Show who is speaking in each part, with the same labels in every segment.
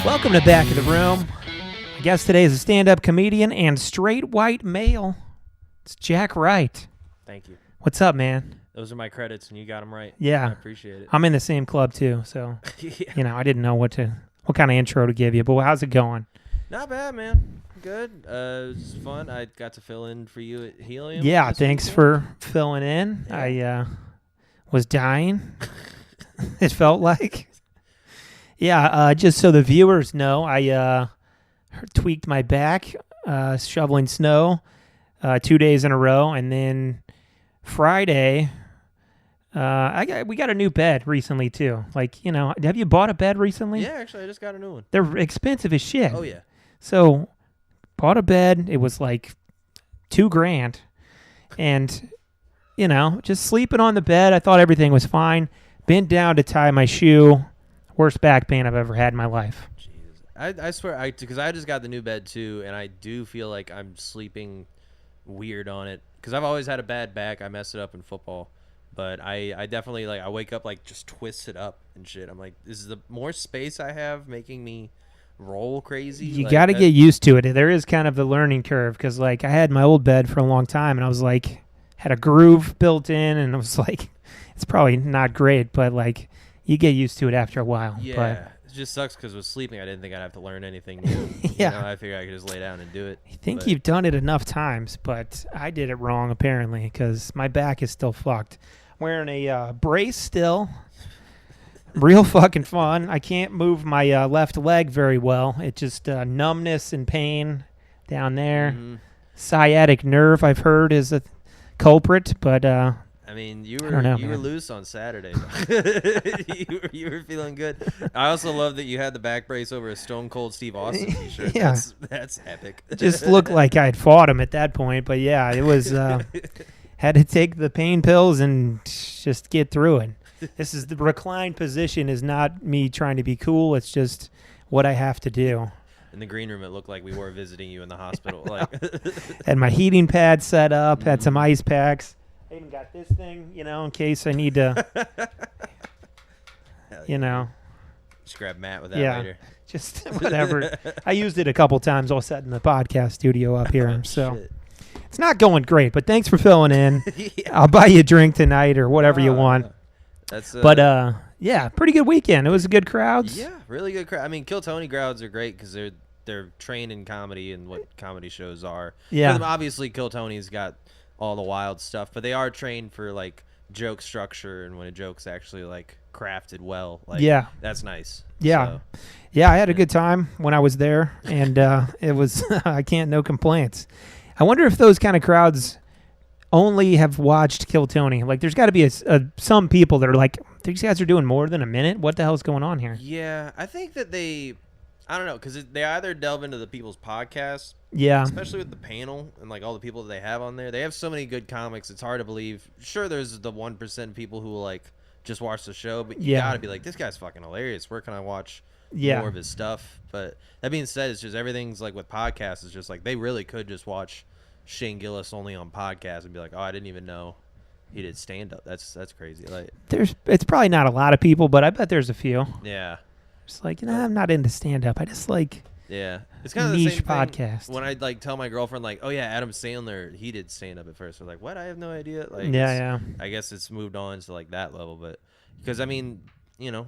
Speaker 1: Welcome to Back of the Room. My guest today is a stand-up comedian and straight white male. It's Jack Wright.
Speaker 2: Thank you.
Speaker 1: What's up, man?
Speaker 2: Those are my credits, and you got them right.
Speaker 1: Yeah.
Speaker 2: I appreciate it.
Speaker 1: I'm in the same club, too, so,
Speaker 2: Yeah.
Speaker 1: I didn't know what kind of intro to give you, but how's it going?
Speaker 2: Not bad, man. Good. It was fun. I got to fill in for you at Helium.
Speaker 1: Yeah,
Speaker 2: this
Speaker 1: thanks
Speaker 2: weekend.
Speaker 1: for filling in.
Speaker 2: Yeah.
Speaker 1: I was dying, it felt like. Yeah, just so the viewers know, I tweaked my back shoveling snow 2 days in a row, and then Friday, we got a new bed recently too. Like, have you bought a bed recently?
Speaker 2: Yeah, actually, I just got a new one.
Speaker 1: They're expensive as shit.
Speaker 2: Oh, yeah.
Speaker 1: So, bought a bed. It was like $2,000, and just sleeping on the bed. I thought everything was fine. Bent down to tie my shoe. Worst back pain I've ever had in my life.
Speaker 2: Jesus. I swear, because I just got the new bed too, and I do feel like I'm sleeping weird on it. Because I've always had a bad back. I messed it up in football. But I definitely, I wake up, just twisted up and shit. I'm like, is the more space I have making me roll crazy?
Speaker 1: You got to get used to it. There is kind of the learning curve, because, I had my old bed for a long time, and I was had a groove built in, and I was it's probably not great, but, you get used to it after a while.
Speaker 2: Yeah,
Speaker 1: but
Speaker 2: it just sucks because with sleeping, I didn't think I'd have to learn anything new.
Speaker 1: Yeah.
Speaker 2: I figured I could just lay down and do it.
Speaker 1: I think you've done it enough times, but I did it wrong, apparently, because my back is still fucked. I'm wearing a brace still. Real fucking fun. I can't move my left leg very well. It just numbness and pain down there.
Speaker 2: Mm-hmm.
Speaker 1: Sciatic nerve, I've heard, is a culprit, but
Speaker 2: I mean, you
Speaker 1: I don't know,
Speaker 2: were
Speaker 1: man.
Speaker 2: loose on Saturday. you were feeling good. I also love that you had the back brace over a Stone Cold Steve Austin t-shirt.
Speaker 1: Yeah.
Speaker 2: That's epic.
Speaker 1: just looked like I'd fought him at that point. But yeah, it was had to take the pain pills and just get through it. This is the reclined position is not me trying to be cool. It's just what I have to do.
Speaker 2: In the green room, it looked like we were visiting you in the hospital.
Speaker 1: Had my heating pad set up. Had some ice packs. I even got this thing, in case I need to,
Speaker 2: Just grab Matt with that later.
Speaker 1: Just whatever. I used it a couple times while setting the podcast studio up here. So
Speaker 2: Shit.
Speaker 1: it's not going great, but thanks for filling in.
Speaker 2: Yeah.
Speaker 1: I'll buy you a drink tonight or whatever you want.
Speaker 2: That's
Speaker 1: But, yeah, pretty good weekend. It was a good crowds.
Speaker 2: Yeah, really good crowd. I mean, Kill Tony crowds are great because they're trained in comedy and what comedy shows are.
Speaker 1: Yeah.
Speaker 2: For them, obviously, Kill Tony's got all the wild stuff, but they are trained for joke structure and when a joke's actually crafted well.
Speaker 1: Yeah.
Speaker 2: That's nice.
Speaker 1: Yeah.
Speaker 2: So,
Speaker 1: Yeah, I had a good time when I was there, and it was, no complaints. I wonder if those kind of crowds only have watched Kill Tony. There's got to be some people that are these guys are doing more than a minute. What the hell's going on here?
Speaker 2: yeah, I think that I don't know, because they either delve into the people's podcasts,
Speaker 1: Yeah.
Speaker 2: especially with the panel and all the people that they have on there. They have so many good comics, it's hard to believe. Sure, there's the 1% people who will just watch the show, but you gotta be this guy's fucking hilarious. Where can I watch more of his stuff? But that being said, it's just everything's with podcasts. It's just they really could just watch Shane Gillis only on podcasts and be oh, I didn't even know he did stand up. That's crazy.
Speaker 1: It's probably not a lot of people, but I bet there's a few.
Speaker 2: Yeah.
Speaker 1: It's I'm not into stand up. I just
Speaker 2: Yeah, it's kind of
Speaker 1: niche
Speaker 2: the same
Speaker 1: podcast.
Speaker 2: thing when I tell my girlfriend oh yeah, Adam Sandler, he did stand up at first. We're what? I have no idea.
Speaker 1: Yeah.
Speaker 2: I guess it's moved on to that level, but because I mean,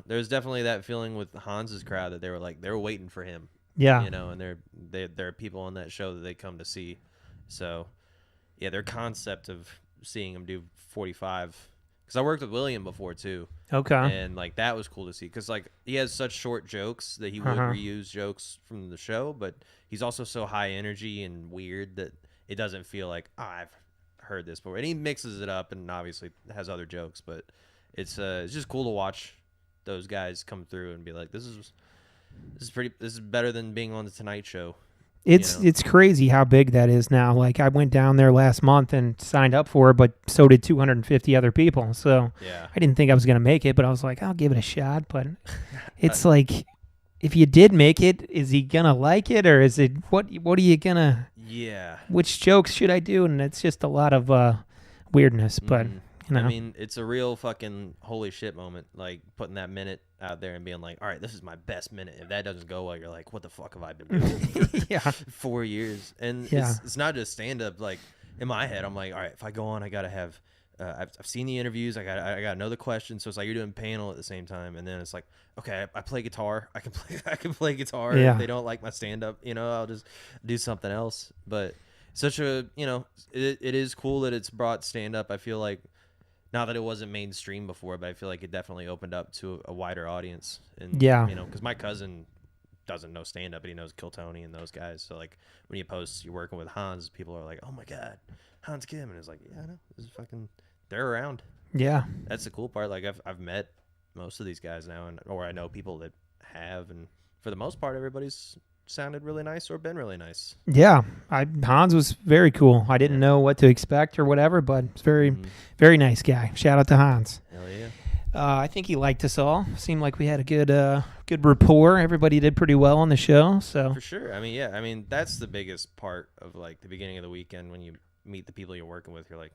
Speaker 2: there's definitely that feeling with Hans's crowd that they were waiting for him.
Speaker 1: Yeah.
Speaker 2: And there are people on that show that they come to see. So yeah, their concept of seeing him do 45. Because I worked with William before too.
Speaker 1: Okay.
Speaker 2: And that was cool to see because he has such short jokes that he would reuse jokes from the show, but he's also so high energy and weird that it doesn't feel I've heard this before. And he mixes it up and obviously has other jokes, but it's just cool to watch those guys come through and be this is better than being on the Tonight Show.
Speaker 1: It's crazy how big that is now. I went down there last month and signed up for it, but so did 250 other people. So
Speaker 2: Yeah.
Speaker 1: I didn't think I was going to make it, but I was I'll give it a shot. But it's if you did make it, is he going to like it? Or is it, what are you going to,
Speaker 2: Yeah.
Speaker 1: which jokes should I do? And it's just a lot of weirdness. But You know?
Speaker 2: I mean, it's a real fucking holy shit moment, like putting that minute out there and being like, all right, this is my best minute. If that doesn't go well, you're like, what the fuck have I been doing for 4 years? And it's not just stand up. Like in my head, I'm like, all right, if I go on, I gotta have. I've seen the interviews. I gotta know the questions. So it's like you're doing panel at the same time, and then it's like, okay, I play guitar. I can play guitar.
Speaker 1: Yeah.
Speaker 2: If they don't like my stand up, I'll just do something else. But such a it is cool that it's brought stand up. I feel like not that it wasn't mainstream before, but I feel like it definitely opened up to a wider audience. And because my cousin doesn't know stand up, but he knows Kill Tony and those guys. So like when you post you're working with Hans, people are like, oh my god, Hans Kim, and it's like, yeah, I know, this is fucking. They're around.
Speaker 1: Yeah,
Speaker 2: that's the cool part. Like I've met most of these guys now, or I know people that have, and for the most part, everybody's sounded really nice or been really nice.
Speaker 1: Yeah, Hans was very cool. I didn't know what to expect or whatever, but it's very nice guy. Shout out to Hans.
Speaker 2: Hell yeah.
Speaker 1: I think he liked us all. Seemed like we had a good rapport. Everybody did pretty well on the show. So
Speaker 2: for sure. I mean, that's the biggest part of like the beginning of the weekend when you meet the people you're working with. You're like,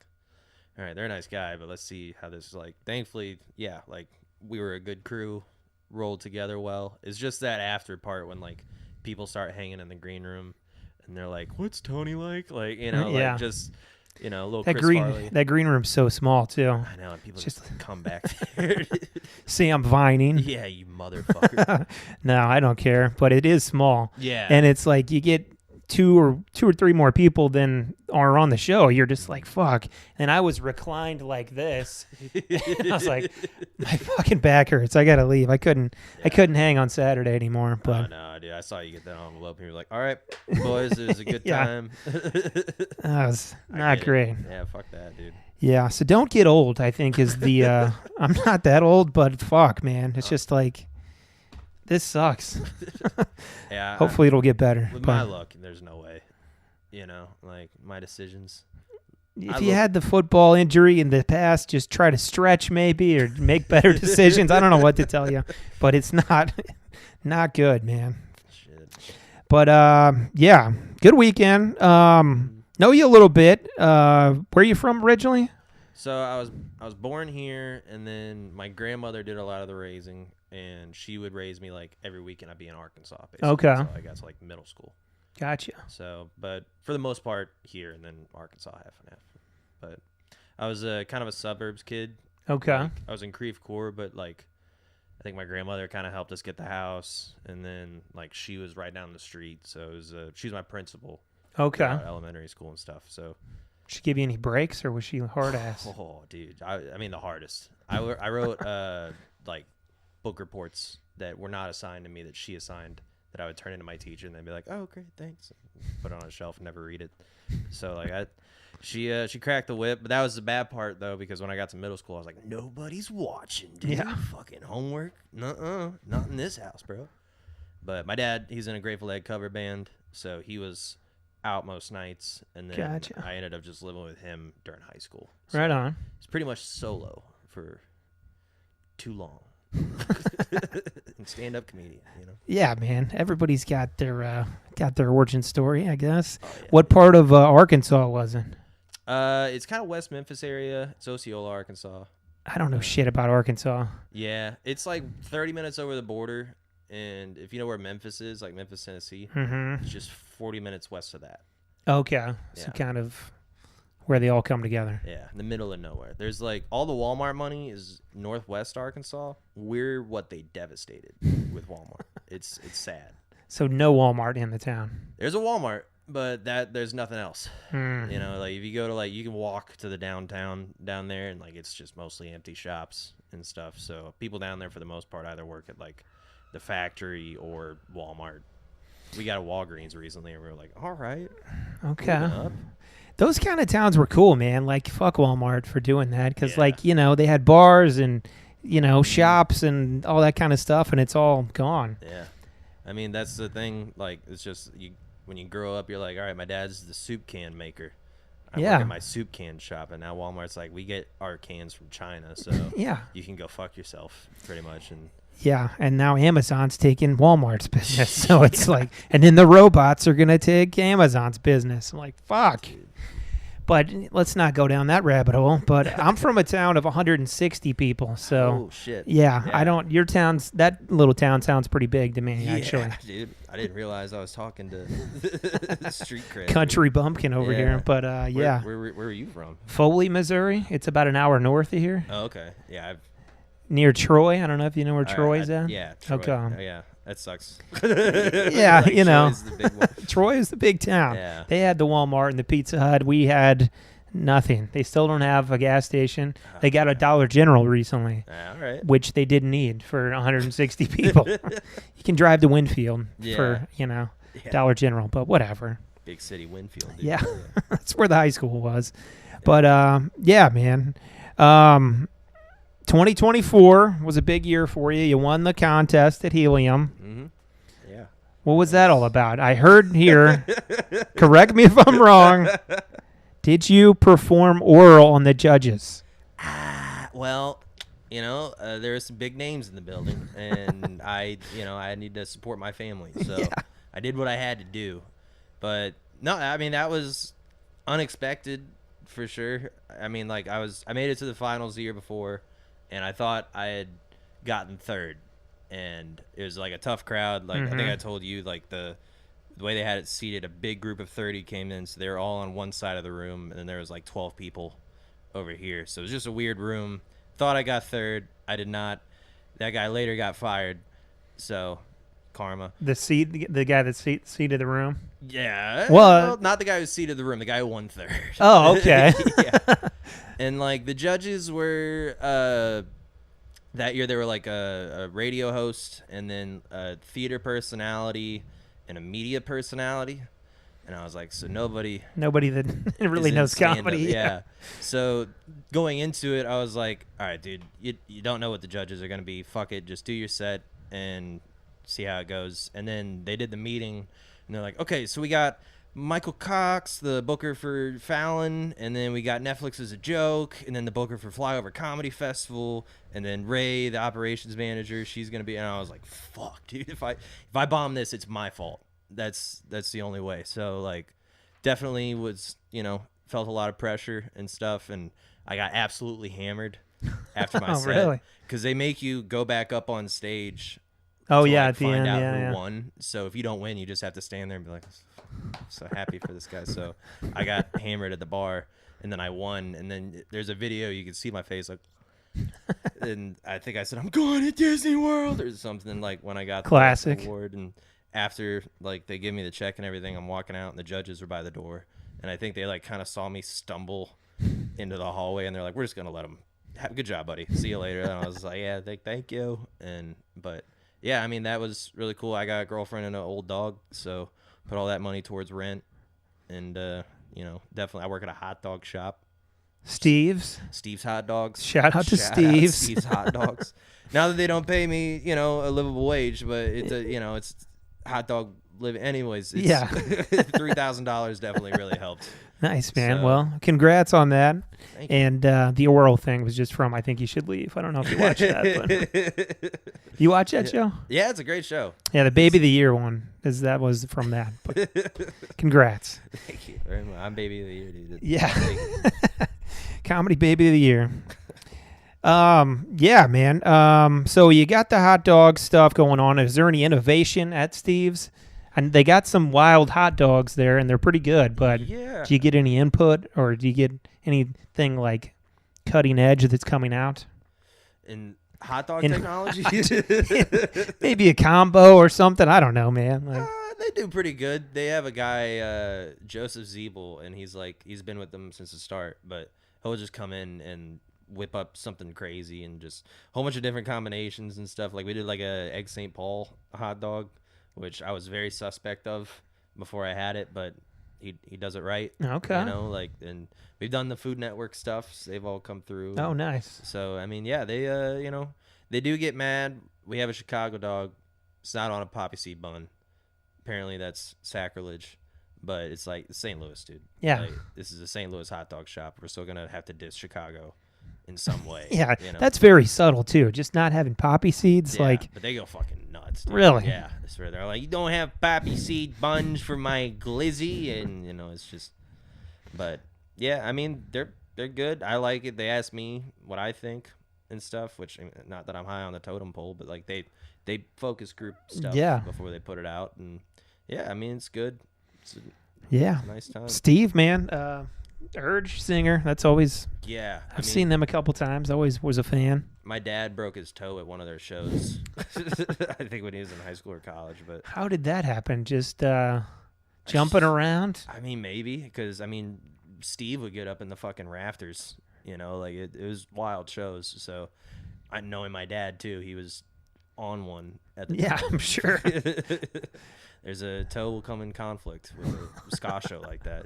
Speaker 2: all right, they're a nice guy, but let's see how this is like. Thankfully, yeah, like we were a good crew, rolled together well. It's just that after part when like people start hanging in the green room and they're like, what's Tony like? Like, like just, a little
Speaker 1: that
Speaker 2: Chris Farley.
Speaker 1: That green room's so small too.
Speaker 2: I know, and people just come back there.
Speaker 1: Sam Vining.
Speaker 2: Yeah, you motherfucker.
Speaker 1: No, I don't care, but it is small.
Speaker 2: Yeah.
Speaker 1: And it's like you get two or three more people than are on the show. You're just like, fuck. And I was reclined like this. I was like, my fucking back hurts. I gotta leave. I couldn't hang on Saturday anymore. But
Speaker 2: no, dude, I saw you get that envelope and you're like, all right, boys, it was a good time.
Speaker 1: That was not great.
Speaker 2: Yeah, fuck that, dude.
Speaker 1: Yeah, so don't get old, I think is the I'm not that old, but fuck, man. It's just like this sucks.
Speaker 2: Yeah.
Speaker 1: Hopefully it'll get better.
Speaker 2: With my luck, there's no way. Like my decisions.
Speaker 1: If you had the football injury in the past, just try to stretch maybe or make better decisions. I don't know what to tell you, but it's not good, man.
Speaker 2: Shit.
Speaker 1: But yeah, good weekend. Know you a little bit. Where are you from originally?
Speaker 2: So I was born here, and then my grandmother did a lot of the raising, and she would raise me like every weekend. I'd be in Arkansas, basically.
Speaker 1: Okay.
Speaker 2: So I guess like middle school.
Speaker 1: Gotcha.
Speaker 2: So, but for the most part here, and then Arkansas half and half. But I was kind of a suburbs kid.
Speaker 1: Okay.
Speaker 2: Like, I was in Creve Coeur, but like I think my grandmother kind of helped us get the house, and then like she was right down the street, so it was she was my principal.
Speaker 1: Okay.
Speaker 2: Elementary school and stuff. So.
Speaker 1: Did she give you any breaks, or was she hard ass?
Speaker 2: Oh, dude. I mean, the hardest. I wrote like book reports that were not assigned to me that she assigned that I would turn into my teacher, and they'd be like, "Oh, great, thanks." Put it on a shelf and never read it. So like she cracked the whip, but that was the bad part though, because when I got to middle school, I was like, nobody's watching, dude. Yeah. Fucking homework. Nuh-uh. Not in this house, bro. But my dad, he's in a Grateful Dead cover band, so he was out most nights, and then
Speaker 1: Gotcha.
Speaker 2: I ended up just living with him during high school. So
Speaker 1: right on.
Speaker 2: it's pretty much solo for too long. And stand-up comedian,
Speaker 1: Yeah, man. Everybody's got their origin story, I guess.
Speaker 2: Oh, yeah.
Speaker 1: What part of Arkansas was it?
Speaker 2: It's kind of West Memphis area. It's Osceola, Arkansas.
Speaker 1: I don't know shit about Arkansas.
Speaker 2: Yeah, it's like 30 minutes over the border, and if you know where Memphis is, like Memphis, Tennessee, it's just 40 minutes west of that.
Speaker 1: Okay, so kind of where they all come together.
Speaker 2: Yeah, in the middle of nowhere. There's like all the Walmart money is northwest Arkansas. We're what they devastated with Walmart. It's sad.
Speaker 1: So no Walmart in the town.
Speaker 2: There's a Walmart, but there's nothing else. Like if you go to like you can walk to the downtown down there, and like it's just mostly empty shops and stuff. So people down there for the most part either work at like the factory or Walmart. We got a Walgreens recently, and we were like, all right,
Speaker 1: okay. Those kind of towns were cool, man. Like, fuck Walmart for doing that, because like they had bars and shops and all that kind of stuff, and it's all gone.
Speaker 2: Yeah, I mean that's the thing. Like, it's just when you grow up, you're like, all right, my dad's the soup can maker. I work at my soup can shop, and now Walmart's like, we get our cans from China, so you can go fuck yourself, pretty much. And
Speaker 1: yeah, and now Amazon's taking Walmart's business, so it's like, and then the robots are gonna take Amazon's business. I'm like, fuck.
Speaker 2: Dude.
Speaker 1: But let's not go down that rabbit hole. But I'm from a town of 160 people, so
Speaker 2: Oh shit.
Speaker 1: yeah, I don't. That little town sounds pretty big to me,
Speaker 2: Yeah,
Speaker 1: actually.
Speaker 2: dude. I didn't realize I was talking to street cred.
Speaker 1: Country bumpkin over here, but yeah.
Speaker 2: Where were you from?
Speaker 1: Foley, Missouri. It's about an hour north of here,
Speaker 2: Oh, okay. Yeah.
Speaker 1: near Troy. I don't know if you know where Troy's at.
Speaker 2: Yeah. Troy.
Speaker 1: Okay.
Speaker 2: Oh, yeah. That sucks.
Speaker 1: Yeah,
Speaker 2: Like,
Speaker 1: you know.
Speaker 2: Troy's the big one.
Speaker 1: Troy is the big town.
Speaker 2: Yeah.
Speaker 1: They had the Walmart and the Pizza Hut. We had nothing. They still don't have a gas station. They got a Dollar General recently,
Speaker 2: All right.
Speaker 1: which they didn't need for 160 people. You can drive to Winfield for,
Speaker 2: Yeah.
Speaker 1: Dollar General, but whatever.
Speaker 2: Big city Winfield. Dude.
Speaker 1: Yeah. That's where the high school was. But, yeah, man. 2024 was a big year for you. You won the contest at Helium.
Speaker 2: Mm-hmm. Yeah.
Speaker 1: What was that all about? I heard here, correct me if I'm wrong, did you perform oral on the judges?
Speaker 2: Well, there are some big names in the building, and I need to support my family, so
Speaker 1: Yeah.
Speaker 2: I did what I had to do. But no, I mean that was unexpected for sure. I mean, like I made it to the finals the year before, and I thought I had gotten third, and it was like a tough crowd. Like I think I told you, like the way they had it seated, a big group of 30 came in, so they were all on one side of the room, and then there was like 12 people over here. So it was just a weird room. Thought I got third. I did not. That guy later got fired. So, karma.
Speaker 1: The guy that seated the room?
Speaker 2: Yeah.
Speaker 1: Well,
Speaker 2: not the guy who seated the room. The guy who won third.
Speaker 1: Oh, okay.
Speaker 2: Yeah. And like the judges were that year, they were like a radio host, and then a theater personality, and a media personality. And I was like, so nobody that really knows comedy. Yeah. So going into it, I was like, all right, dude, you don't know what the judges are going to be. Fuck it. Just do your set and see how it goes. And then they did the meeting, and they're like, okay, so we got Michael Cox, the booker for Fallon, and then we got Netflix as a Joke, and then the booker for Flyover Comedy Festival, and then Ray, the operations manager, she's going to be. And I was like, fuck, dude, if I bomb this, it's my fault. That's the only way. So like definitely was, felt a lot of pressure and stuff, and I got absolutely hammered after my set.
Speaker 1: Really?
Speaker 2: Because they make you go back up on stage.
Speaker 1: Oh
Speaker 2: to,
Speaker 1: yeah,
Speaker 2: like,
Speaker 1: at the
Speaker 2: find
Speaker 1: end,
Speaker 2: out who won. So if you don't win, you just have to stand there and be like, I'm so happy for this guy. So I got hammered at the bar, and then I won. And then there's a video, you can see my face like, and I think I said, I'm going to Disney World or something, like when I got
Speaker 1: Classic.
Speaker 2: the award. And after like they give me the check and everything, I'm walking out, and the judges are by the door, and I think they like kind of saw me stumble into the hallway, and they're like, we're just gonna let him have a good job, buddy, see you later. And I was like, yeah, thank you. But yeah, I mean that was really cool. I got a girlfriend and an old dog, so put all that money towards rent. And definitely I work at a hot dog shop,
Speaker 1: Steve's
Speaker 2: Hot Dogs.
Speaker 1: Shout out to Steve's.
Speaker 2: Steve's Hot Dogs. Now that they don't pay me, a livable wage, but it's it's hot dog living anyways. It's,
Speaker 1: Yeah.
Speaker 2: $3,000 definitely really helped.
Speaker 1: Nice, man.
Speaker 2: So-
Speaker 1: Well, congrats on that.
Speaker 2: Thank you.
Speaker 1: And the oral thing was just from I Think You Should Leave. I don't know if you watched that, but you watch that show?
Speaker 2: Yeah, it's a great show.
Speaker 1: Yeah, the Baby of the Year one that was from that. But congrats.
Speaker 2: Thank you very much. I'm baby of the year, dude.
Speaker 1: Yeah. Comedy Baby of the Year. Yeah, man. So you got the hot dog stuff going on. Is there any innovation at Steve's? And they got some wild hot dogs there, and they're pretty good. But
Speaker 2: Yeah.
Speaker 1: do you get any input, or do you get anything like cutting edge that's coming out?
Speaker 2: In hot dog
Speaker 1: In-
Speaker 2: technology?
Speaker 1: Maybe a combo or something. I don't know, man. Like,
Speaker 2: They do pretty good. They have a guy, Joseph Zeeble, and he's been with them since the start, but he'll just come in and whip up something crazy and just a whole bunch of different combinations and stuff. Like we did like a egg St. Paul hot dog, which I was very suspect of before I had it, but he does it right.
Speaker 1: Okay.
Speaker 2: And we've done the Food Network stuff. So they've all come through.
Speaker 1: oh, nice.
Speaker 2: So I mean, yeah, they they do get mad. We have a Chicago dog. It's not on a poppy seed bun. Apparently that's sacrilege, but it's like St. Louis, dude.
Speaker 1: Yeah.
Speaker 2: Like, this is a St. Louis hot dog shop. We're still gonna have to diss Chicago in some way.
Speaker 1: Yeah,
Speaker 2: you know?
Speaker 1: that's very subtle too. Just not having poppy seeds,
Speaker 2: Yeah,
Speaker 1: like
Speaker 2: but they go fucking nuts. Dude.
Speaker 1: Really?
Speaker 2: Yeah, I swear they're like, you don't have poppy seed buns for my glizzy, and it's just. But Yeah, I mean they're good. I like it. They ask me what I think and stuff, which not that I'm high on the totem pole, but like they focus group stuff
Speaker 1: Yeah.
Speaker 2: before they put it out, and yeah, I mean it's good. It's
Speaker 1: Yeah.
Speaker 2: a nice time.
Speaker 1: Steve, man, Urge singer. That's always.
Speaker 2: Yeah,
Speaker 1: I've seen them a couple times. Always was a fan.
Speaker 2: My dad broke his toe at one of their shows. I think when he was in high school or college, but
Speaker 1: How did that happen? Just jumping around?
Speaker 2: I mean maybe because I mean Steve would get up in the fucking rafters. You know, like it was wild shows. So I knowing my dad too, he was on one at the
Speaker 1: Yeah,
Speaker 2: time.
Speaker 1: I'm sure.
Speaker 2: There's a toe will come in conflict with a ska show like that.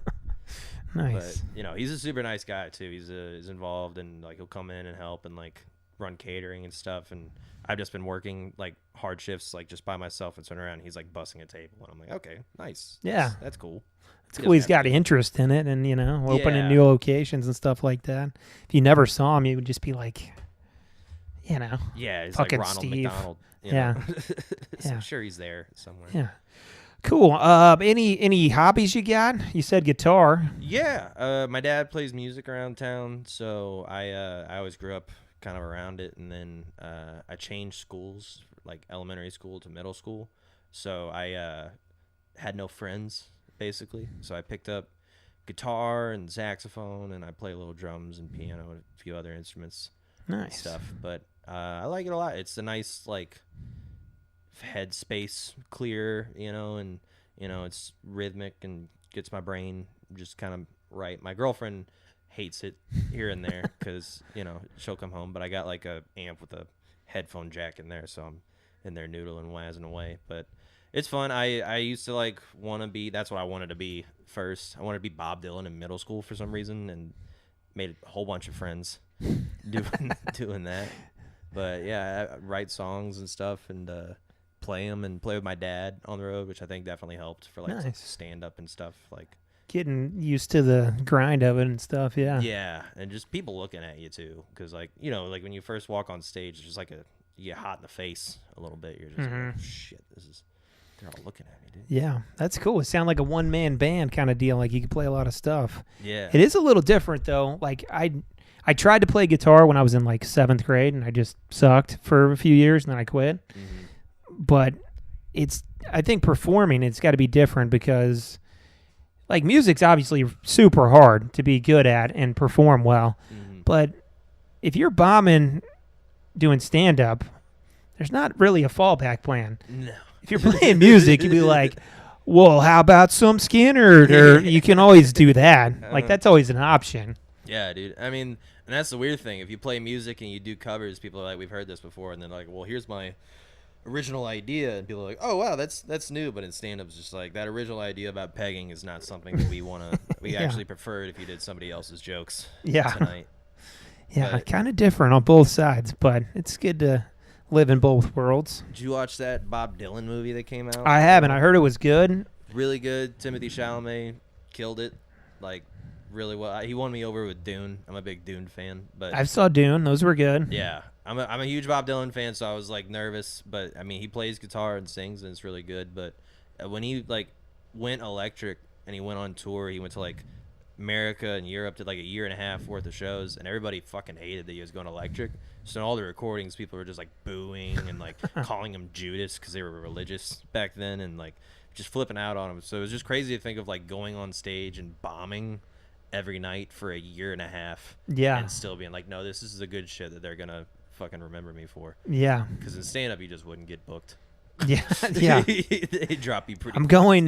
Speaker 1: Nice.
Speaker 2: But you know, he's a super nice guy too. He's involved and like he'll come in and help and like run catering and stuff. And I've just been working like hard shifts like just by myself and turn around. And he's like bussing a table and I'm like, okay, nice.
Speaker 1: Yeah.
Speaker 2: That's cool.
Speaker 1: It's cool. He's got interest in it, and opening new locations and stuff like that. If you never saw him, you would just be like,
Speaker 2: Yeah, he's
Speaker 1: fucking
Speaker 2: like Ronald
Speaker 1: Steve.
Speaker 2: McDonald.
Speaker 1: Yeah.
Speaker 2: So
Speaker 1: Yeah.
Speaker 2: I'm sure he's there somewhere.
Speaker 1: yeah, cool. Any hobbies you got? You said guitar.
Speaker 2: Yeah, my dad plays music around town, so I always grew up kind of around it, and then I changed schools, like elementary school to middle school, so I had no friends basically, so I picked up guitar and saxophone, and I play a little drums and piano and a few other instruments and
Speaker 1: Nice.
Speaker 2: stuff. But I like it a lot. It's a nice like head space clear, and it's rhythmic and gets my brain just kind of right. My girlfriend hates it here and there because she'll come home, but I got like a amp with a headphone jack in there, so I'm in there noodling, wazzing away. But it's fun. I used to like want to be. That's what I wanted to be first. I wanted to be Bob Dylan in middle school for some reason, and made a whole bunch of friends doing that. But yeah, I write songs and stuff and play them and play with my dad on the road, which I think definitely helped for like
Speaker 1: Nice.
Speaker 2: stand up and stuff. Like
Speaker 1: Getting used to the grind of it and stuff. Yeah.
Speaker 2: yeah, and just people looking at you too, because like like when you first walk on stage, it's just like you get hot in the face a little bit. You're just like, oh, shit, they're all looking at me, dude.
Speaker 1: Yeah, that's cool. It sounds like a one-man band kind of deal. Like you could play a lot of stuff.
Speaker 2: Yeah,
Speaker 1: It is a little different though. Like I tried to play guitar when I was in like 7th grade, and I just sucked for a few years, and then I quit.
Speaker 2: Mm-hmm.
Speaker 1: But I think performing, it's got to be different because like music's obviously super hard to be good at and perform well.
Speaker 2: Mm-hmm.
Speaker 1: But if you're bombing doing stand-up, there's not really a fallback plan.
Speaker 2: No.
Speaker 1: If you're playing music, you'd be like, well, how about some Skinner? Or you can always do that. Like, that's always an option.
Speaker 2: Yeah, dude. I mean, and that's the weird thing. If you play music and you do covers, people are like, we've heard this before. And then like, well, here's my original idea. And people are like, oh, wow, that's new. But in stand-up, it's just like, that original idea about pegging is not something that we want to, we
Speaker 1: Yeah.
Speaker 2: actually preferred if you did somebody else's jokes
Speaker 1: Yeah.
Speaker 2: tonight.
Speaker 1: Yeah,
Speaker 2: But-
Speaker 1: kind of different on both sides, but it's good to live in both worlds.
Speaker 2: Did you watch that Bob Dylan movie that came out?
Speaker 1: I haven't. I heard it was good.
Speaker 2: Really good. Timothy Chalamet killed it. Like, really well. He won me over with Dune. I'm a big Dune fan. But
Speaker 1: I saw Dune. Those were good.
Speaker 2: yeah, I'm a huge Bob Dylan fan, so I was like nervous. But I mean, he plays guitar and sings, and it's really good. But when he like went electric and he went on tour, he went to like America and Europe, did like a year and a half worth of shows, and everybody fucking hated that he was going electric. So in all the recordings, people were just like booing and like calling him Judas because they were religious back then, and like just flipping out on him. So it was just crazy to think of like going on stage and bombing every night for a year and a half.
Speaker 1: Yeah.
Speaker 2: And still being like, no, this is the good shit that they're gonna fucking remember me for.
Speaker 1: Yeah.
Speaker 2: Because in stand up, you just wouldn't get booked.
Speaker 1: Yeah. Yeah.
Speaker 2: They drop you pretty.
Speaker 1: I'm going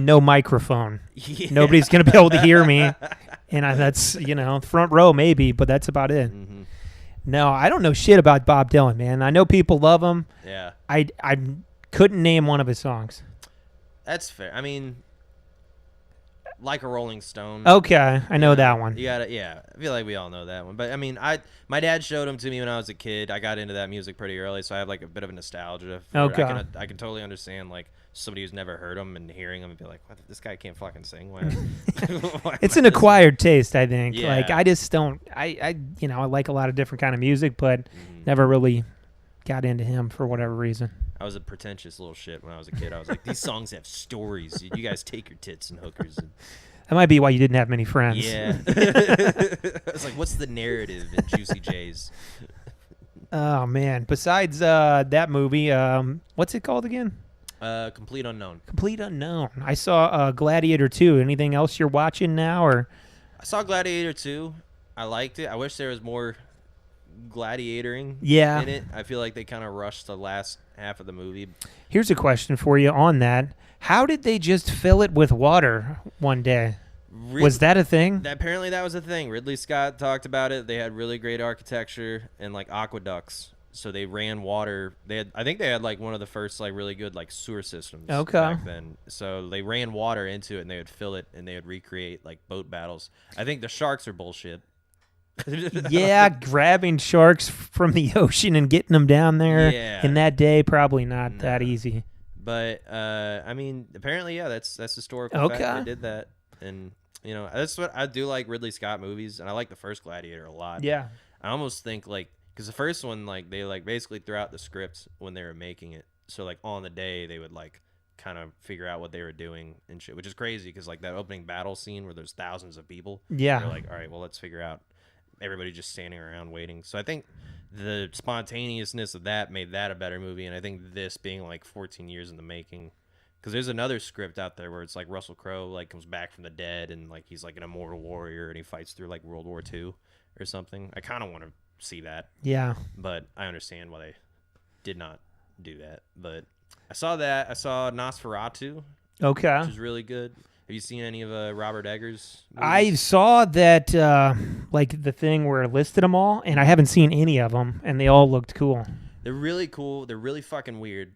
Speaker 1: no microphone.
Speaker 2: Yeah.
Speaker 1: Nobody's going to be able to hear me. And that's, front row maybe, but that's about it.
Speaker 2: Mm-hmm.
Speaker 1: No, I don't know shit about Bob Dylan, man. I know people love him.
Speaker 2: Yeah,
Speaker 1: I couldn't name one of his songs.
Speaker 2: that's fair. I mean, like a Rolling Stone.
Speaker 1: Okay, I know that one.
Speaker 2: You gotta, yeah. I feel like we all know that one. But I mean, my dad showed them to me when I was a kid. I got into that music pretty early, so I have like a bit of a nostalgia.
Speaker 1: Okay.
Speaker 2: I can totally understand like somebody who's never heard them and hearing them and be like, what, this guy can't fucking sing. Why? Why
Speaker 1: It's
Speaker 2: am
Speaker 1: an
Speaker 2: I
Speaker 1: acquired taste, I think.
Speaker 2: Yeah.
Speaker 1: Like I just don't. I like a lot of different kind of music, but
Speaker 2: Mhm.
Speaker 1: never really got into him for whatever reason.
Speaker 2: I was a pretentious little shit when I was a kid. I was like, these songs have stories. You guys take your tits and hookers. And
Speaker 1: That might be why you didn't have many friends.
Speaker 2: Yeah. It's like, what's the narrative in Juicy J's?
Speaker 1: Oh man! Besides that movie, what's it called again?
Speaker 2: Complete Unknown.
Speaker 1: Complete Unknown. I saw Gladiator 2. Anything else you're watching now, or?
Speaker 2: I saw Gladiator 2. I liked it. I wish there was more gladiatoring in it. I feel like they kind of rushed the last half of the movie.
Speaker 1: Here's a question for you on that. How did they just fill it with water one day? Was that a thing?
Speaker 2: Apparently that was a thing. Ridley Scott talked about it. They had really great architecture and like aqueducts. So they ran water. I think they had like one of the first like really good like sewer systems back then. So they ran water into it and they would fill it and they would recreate like boat battles. I think the sharks are bullshit.
Speaker 1: Yeah, grabbing sharks from the ocean and getting them down there in that day, probably not that easy.
Speaker 2: But I mean, apparently, yeah, that's historical fact. They did that, and you know, that's what I do like Ridley Scott movies, and I like the first Gladiator a lot.
Speaker 1: Yeah,
Speaker 2: I almost think like because the first one, like they like basically threw out the scripts when they were making it, so like on the day they would like kind of figure out what they were doing and shit, which is crazy because like that opening battle scene where there's thousands of people.
Speaker 1: Yeah,
Speaker 2: they're like, all right, well, let's figure out. Everybody just standing around waiting. So I think the spontaneousness of that made that a better movie, and I think this being like 14 years in the making, because there's another script out there where it's like Russell Crowe like comes back from the dead and like he's like an immortal warrior and he fights through like World War II or something. I kind of want to see that.
Speaker 1: Yeah.
Speaker 2: But I understand why they did not do that. But I saw that. I saw Nosferatu.
Speaker 1: Okay.
Speaker 2: Which was really good. Have you seen any of Robert Eggers' movies?
Speaker 1: I saw that, like the thing where it listed them all, and I haven't seen any of them, and they all looked cool.
Speaker 2: They're really cool. They're really fucking weird.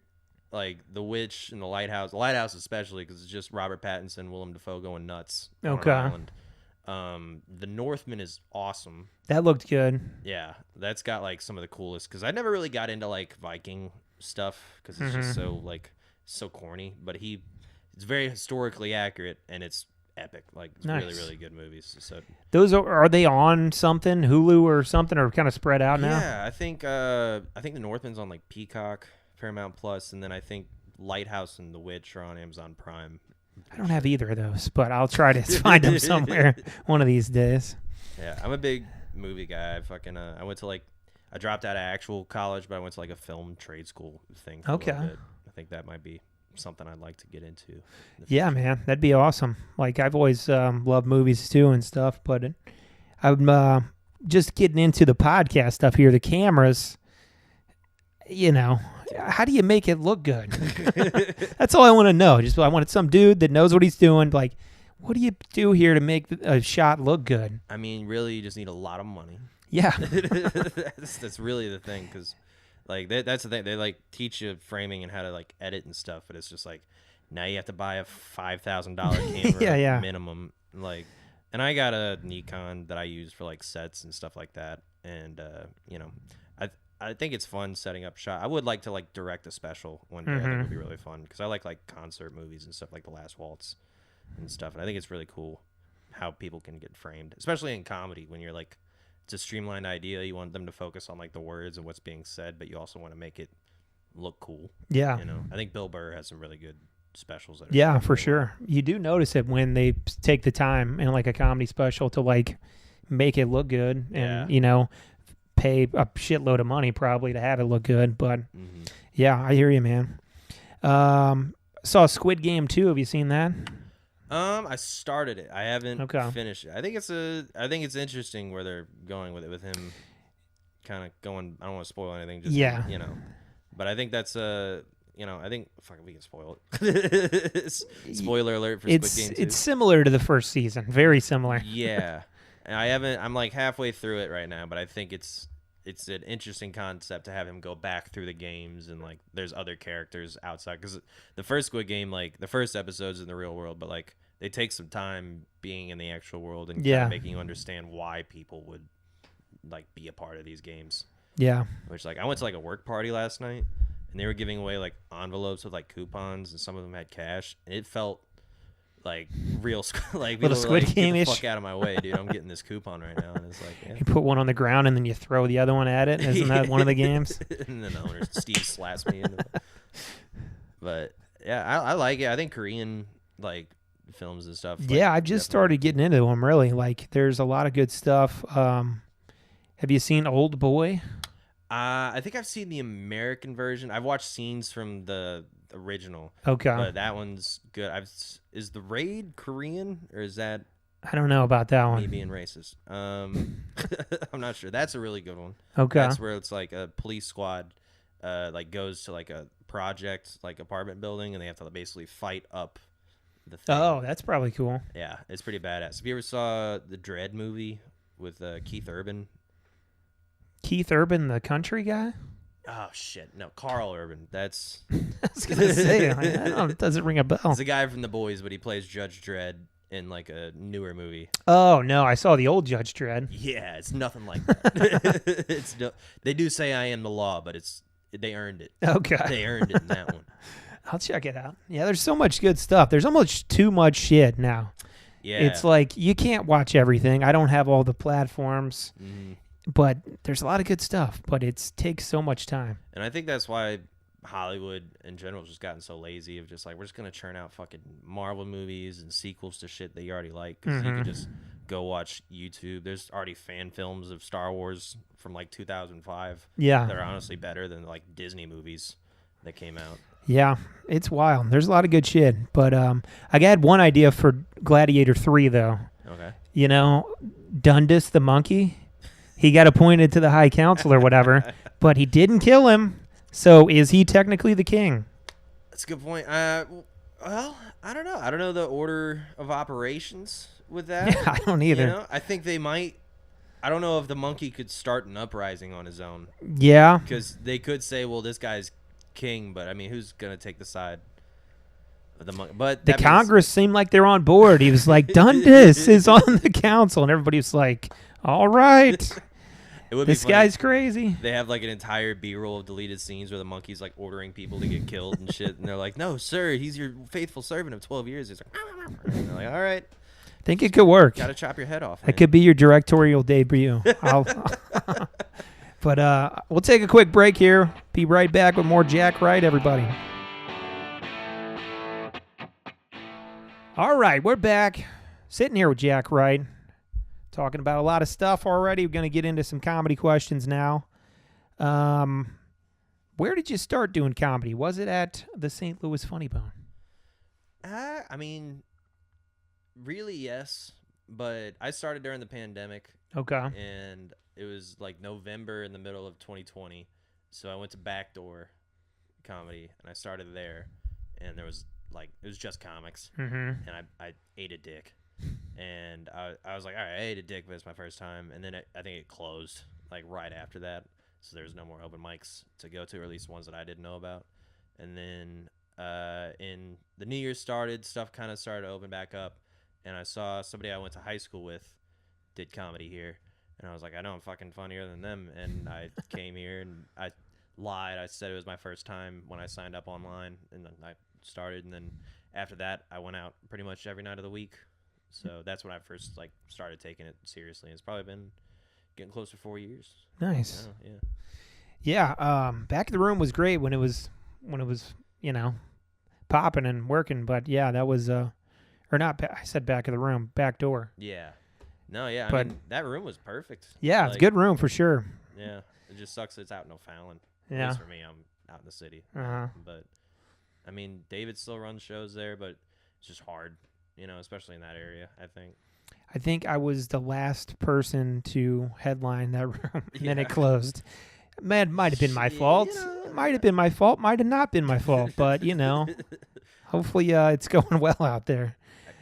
Speaker 2: Like The Witch and The Lighthouse. The Lighthouse especially because it's just Robert Pattinson, Willem Dafoe going nuts on an island. The Northman is awesome.
Speaker 1: That looked good.
Speaker 2: Yeah, that's got like some of the coolest because I never really got into like Viking stuff because it's just so corny. But it's very historically accurate and it's epic. Like it's really, really good movies. So
Speaker 1: those are they on something, Hulu or something, or kind of spread out now?
Speaker 2: Yeah, I think the Northman's on like Peacock, Paramount Plus, and then I think Lighthouse and The Witch are on Amazon Prime.
Speaker 1: I don't have either of those, but I'll try to find them somewhere one of these days.
Speaker 2: Yeah, I'm a big movie guy. I went to I dropped out of actual college, but I went to like a film trade school thing for a little bit. I think that might be something I'd like to get into.
Speaker 1: Yeah, man, that'd be awesome. Like I've always loved movies too and stuff, but I'm just getting into the podcast stuff here. The cameras, you know, how do you make it look good? That's all I want to know. I wanted some dude that knows what he's doing. Like, what do you do here to make a shot look good?
Speaker 2: I mean, really, you just need a lot of money.
Speaker 1: Yeah,
Speaker 2: that's really the thing because. Like that's the thing. They like teach you framing and how to like edit and stuff, but it's just like now you have to buy a $5,000 camera minimum. Like, and I got a Nikon that I use for like sets and stuff like that. And you know, I think it's fun setting up shot. I would like to like direct a special one day. I think it would be really fun because I like concert movies and stuff like The Last Waltz and stuff. And I think it's really cool how people can get framed, especially in comedy when you're like. It's a streamlined idea. You want them to focus on like the words and what's being said, but you also want to make it look cool.
Speaker 1: Yeah.
Speaker 2: You know, I think Bill Burr has some really good specials.
Speaker 1: For sure. You do notice it when they take the time in like a comedy special to like make it look good and, you know, pay a shitload of money probably to have it look good. But yeah, I hear you, man. Saw Squid Game 2. Have you seen that?
Speaker 2: I started it. I haven't finished it. I think it's interesting where they're going with it, with him kind of going. I don't want to spoil anything. Just you know, but I think that's you know, I think we can spoil it. Spoiler alert for Squid Game 2.
Speaker 1: It's similar to the first season, very similar.
Speaker 2: Yeah, and I'm like halfway through it right now, but I think it's an interesting concept to have him go back through the games and like there's other characters outside because the first Squid Game, like the first episode's in the real world, but like they take some time being in the actual world and kind of making you understand why people would like be a part of these games. Yeah. Which like I went to like a work party last night and they were giving away like envelopes with like coupons and some of them had cash and it felt like real like people were like, get the fuck out of my way, dude. I'm getting this coupon right now. And it's like,
Speaker 1: you put one on the ground and then you throw the other one at it. Isn't that one of the games?
Speaker 2: And then the owner, Steve, slaps me into it. But yeah, I like it. I think Korean like films and stuff.
Speaker 1: Yeah, I've just started getting into them, really. Like, there's a lot of good stuff. Have you seen Old Boy?
Speaker 2: I think I've seen the American version. I've watched scenes from the original.
Speaker 1: Okay.
Speaker 2: But that one's good. Is The Raid Korean, or is that...
Speaker 1: I don't know about that one.
Speaker 2: Me being racist. I'm not sure. That's a really good one.
Speaker 1: Okay.
Speaker 2: That's where it's like a police squad like goes to like a project, like apartment building, and they have to basically fight up the thing.
Speaker 1: Oh, that's probably cool.
Speaker 2: Yeah, it's pretty badass. Have you ever saw the Dread movie with Keith Urban?
Speaker 1: Keith Urban, the country guy?
Speaker 2: Oh, shit. No, Carl Urban. That's...
Speaker 1: I was going to say, it doesn't ring a bell.
Speaker 2: He's a guy from The Boys, but he plays Judge Dredd in like a newer movie.
Speaker 1: Oh, no, I saw the old Judge Dredd.
Speaker 2: Yeah, it's nothing like that. They do say I am the law, but they earned it.
Speaker 1: Okay.
Speaker 2: They earned it in that one.
Speaker 1: I'll check it out. Yeah, there's so much good stuff. There's almost too much shit now.
Speaker 2: Yeah.
Speaker 1: It's like you can't watch everything. I don't have all the platforms.
Speaker 2: Mm-hmm.
Speaker 1: But there's a lot of good stuff, but it takes so much time.
Speaker 2: And I think that's why Hollywood in general has just gotten so lazy of just like, we're just going to churn out fucking Marvel movies and sequels to shit that you already like. Because you can just go watch YouTube. There's already fan films of Star Wars from like 2005.
Speaker 1: Yeah.
Speaker 2: That are honestly better than like Disney movies that came out.
Speaker 1: Yeah, it's wild. There's a lot of good shit. But I had one idea for Gladiator 3, though.
Speaker 2: Okay.
Speaker 1: You know, Dundas the monkey. He got appointed to the High Council or whatever, but he didn't kill him. So is he technically the king?
Speaker 2: That's a good point. Well, I don't know. I don't know the order of operations with that.
Speaker 1: Yeah, I don't either.
Speaker 2: You know? I think they might. I don't know if the monkey could start an uprising on his own.
Speaker 1: Yeah.
Speaker 2: Because they could say, well, this guy's king, but I mean, who's going to take the side of the monkey? But
Speaker 1: the Congress seemed like they're on board. He was like, Dundas is on the council, and everybody was like, all right. This guy's crazy.
Speaker 2: They have like an entire B-roll of deleted scenes where the monkey's like ordering people to get killed and shit, and they're like, "No, sir, he's your faithful servant of 12 years." He's like, and they're like, "All right,
Speaker 1: think it could work.
Speaker 2: Gotta chop your head off."
Speaker 1: It could be your directorial debut. But we'll take a quick break here. Be right back with more Jack Wright, everybody. All right, we're back. Sitting here with Jack Wright. Talking about a lot of stuff already. We're going to get into some comedy questions now. Where did you start doing comedy? Was it at the St. Louis Funny Bone?
Speaker 2: I mean, really, yes. But I started during the pandemic.
Speaker 1: Okay.
Speaker 2: And it was like November in the middle of 2020. So I went to Backdoor Comedy, and I started there. And there was like, it was just comics.
Speaker 1: Mm-hmm.
Speaker 2: And I ate a dick. And I was like, all right, I ate a dick, but it's my first time. And then I think it closed like right after that. So there's no more open mics to go to, or at least ones that I didn't know about. And then in the New Year started, stuff kind of started to open back up. And I saw somebody I went to high school with did comedy here. And I was like, I know I'm fucking funnier than them. And I came here and I lied. I said it was my first time when I signed up online. And then I started. And then after that, I went out pretty much every night of the week. So that's when I first like started taking it seriously. It's probably been getting close to 4 years.
Speaker 1: Nice.
Speaker 2: Yeah.
Speaker 1: Yeah. Back of the Room was great when it was popping and working. But yeah, that was or not. I said Back of the Room, Backdoor.
Speaker 2: Yeah. No, yeah.
Speaker 1: But
Speaker 2: I mean, that room was perfect.
Speaker 1: Yeah, it's a good room for sure.
Speaker 2: Yeah. It just sucks that it's out in O'Fallon.
Speaker 1: Yeah.
Speaker 2: At least for me, I'm out in the city.
Speaker 1: Uh-huh.
Speaker 2: But I mean, David still runs shows there, but it's just hard. Especially in that area, I think
Speaker 1: I was the last person to headline that room, and then it closed. Man, might have been my fault. It might have been my fault. Might have not been my fault. But, hopefully it's going well out there.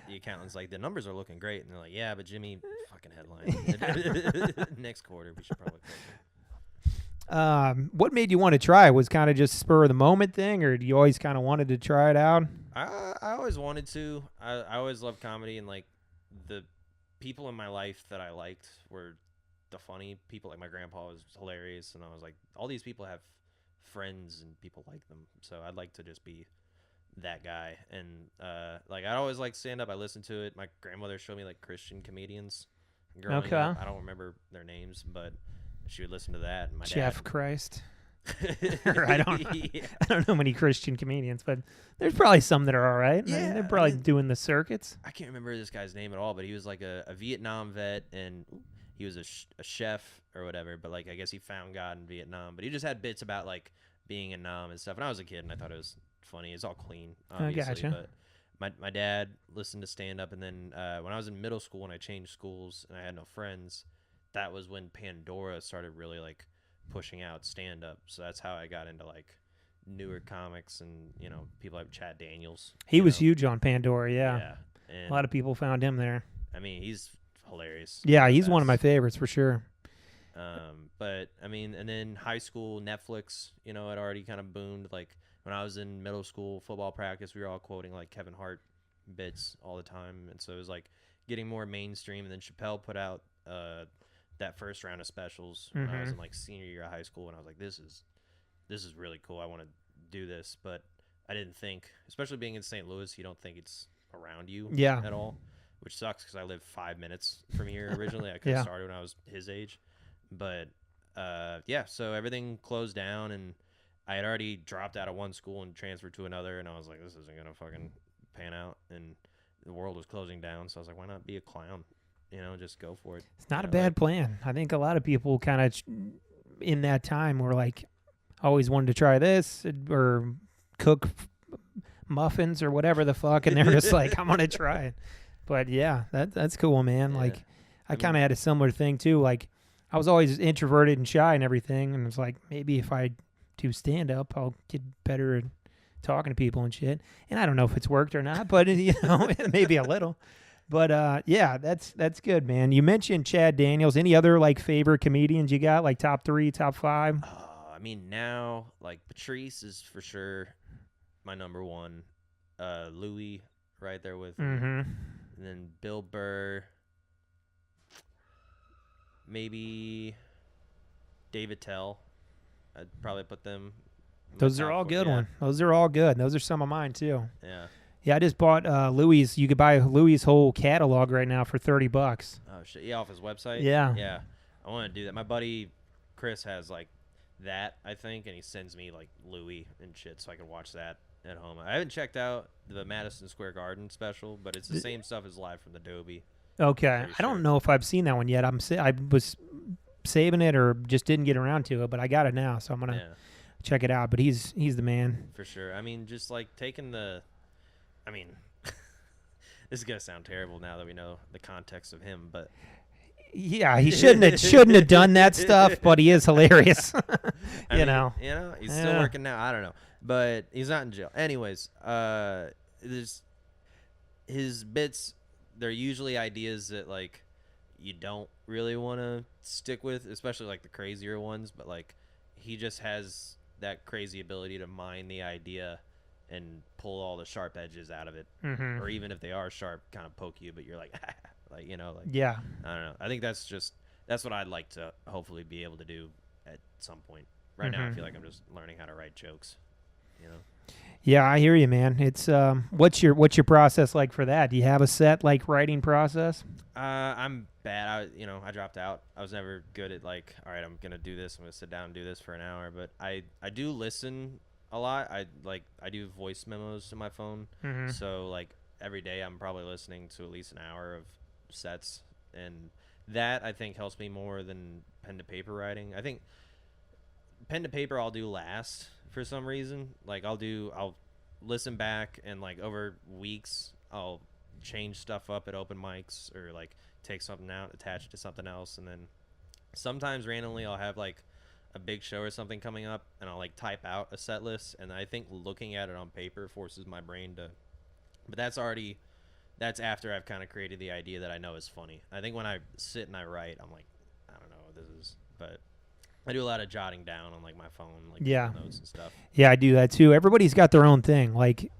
Speaker 2: The accountant's like, the numbers are looking great. And they're like, yeah, but Jimmy fucking headline. Next quarter, we should probably close it.
Speaker 1: What made you want to try? Was kind of just spur of the moment thing, or you always kind of wanted to try it out?
Speaker 2: I always wanted to. I always loved comedy, and like the people in my life that I liked were the funny people. Like my grandpa was hilarious, and I was like, all these people have friends and people like them, so I'd like to just be that guy. And like I always liked stand up. I listened to it. My grandmother showed me like Christian comedians growing up. I don't remember their names, but she would listen to that. And my
Speaker 1: Jeff
Speaker 2: dad,
Speaker 1: Christ. I don't know many Christian comedians, but there's probably some that are all right.
Speaker 2: Yeah,
Speaker 1: they're probably doing the circuits.
Speaker 2: I can't remember this guy's name at all, but he was like a Vietnam vet, and he was a chef or whatever. But like, I guess he found God in Vietnam. But he just had bits about like being in Nam and stuff. And I was a kid, and I thought it was funny. It's all clean, obviously.
Speaker 1: Gotcha.
Speaker 2: But my dad listened to stand up, and then when I was in middle school and I changed schools and I had no friends, that was when Pandora started really like pushing out stand up. So that's how I got into like newer comics and people like Chad Daniels.
Speaker 1: He was huge on Pandora. Yeah.
Speaker 2: And
Speaker 1: a lot of people found him there.
Speaker 2: I mean, he's hilarious.
Speaker 1: Yeah, he's one of my favorites for sure.
Speaker 2: But I mean, and then high school Netflix, it already kind of boomed. Like when I was in middle school football practice, we were all quoting like Kevin Hart bits all the time, and so it was like getting more mainstream. And then Chappelle put out that first round of specials when I was in like senior year of high school, and I was like, this is really cool. I want to do this, but I didn't think, especially being in St. Louis, you don't think it's around you at all, which sucks because I live 5 minutes from here originally. I could have started when I was his age, but so everything closed down, and I had already dropped out of one school and transferred to another, and I was like, this isn't gonna fucking pan out, and the world was closing down, so I was like, why not be a clown? Just go for it.
Speaker 1: It's not a bad plan. I think a lot of people kind of in that time were like, always wanted to try this or cook muffins or whatever the fuck, and they're just like, I'm gonna try it. But yeah, that's cool, man. Yeah. Like I kind of had a similar thing too. Like I was always introverted and shy and everything, and it's like maybe if I do stand up, I'll get better at talking to people and shit. And I don't know if it's worked or not, but maybe a little. But yeah, that's good, man. You mentioned Chad Daniels. Any other like favorite comedians you got? Like top 3, top 5?
Speaker 2: I mean, now like Patrice is for sure my number one. Louis right there with him. And then Bill Burr. Maybe David Tell. I'd probably put them.
Speaker 1: Those are all good ones. Those are all good. Those are some of mine too.
Speaker 2: Yeah.
Speaker 1: Yeah, I just bought Louis. You could buy Louis' whole catalog right now for $30.
Speaker 2: Oh shit! Yeah, off his website.
Speaker 1: Yeah.
Speaker 2: Yeah, I want to do that. My buddy Chris has like that, I think, and he sends me like Louis and shit, so I can watch that at home. I haven't checked out the Madison Square Garden special, but it's the same stuff as Live from the Dobie.
Speaker 1: Okay, I don't know if I've seen that one yet. I was saving it or just didn't get around to it, but I got it now, so I'm gonna check it out. But he's the man
Speaker 2: for sure. I mean, just like taking the. I mean, this is gonna sound terrible now that we know the context of him, but
Speaker 1: yeah, he shouldn't have done that stuff, but he is hilarious.
Speaker 2: I mean, he's still working now. I don't know, but he's not in jail. Anyways, there's his bits. They're usually ideas that like you don't really want to stick with, especially like the crazier ones. But like he just has that crazy ability to mine the idea and pull all the sharp edges out of it, or even if they are sharp, kind of poke you, but you're like,
Speaker 1: yeah.
Speaker 2: I don't know. I think that's what I'd like to hopefully be able to do at some point. Right now, I feel like I'm just learning how to write jokes.
Speaker 1: Yeah, I hear you, man. It's what's your process like for that? Do you have a set like writing process?
Speaker 2: I'm bad. I dropped out. I was never good at like, all right, I'm gonna do this. I'm gonna sit down and do this for an hour. But I do listen a lot. I do voice memos to my phone, so like every day I'm probably listening to at least an hour of sets, and that I think helps me more than pen to paper writing. I think pen to paper I'll do last for some reason. Like I'll listen back, and like over weeks I'll change stuff up at open mics, or like take something out, attach it to something else, and then sometimes randomly I'll have like a big show or something coming up, and I'll like type out a set list, and I think looking at it on paper forces my brain to, but that's after I've kind of created the idea that I know is funny. I think when I sit and I write, I'm like, I don't know what this is, but I do a lot of jotting down on like my phone, like notes and stuff.
Speaker 1: Yeah, I do that too. Everybody's got their own thing. Like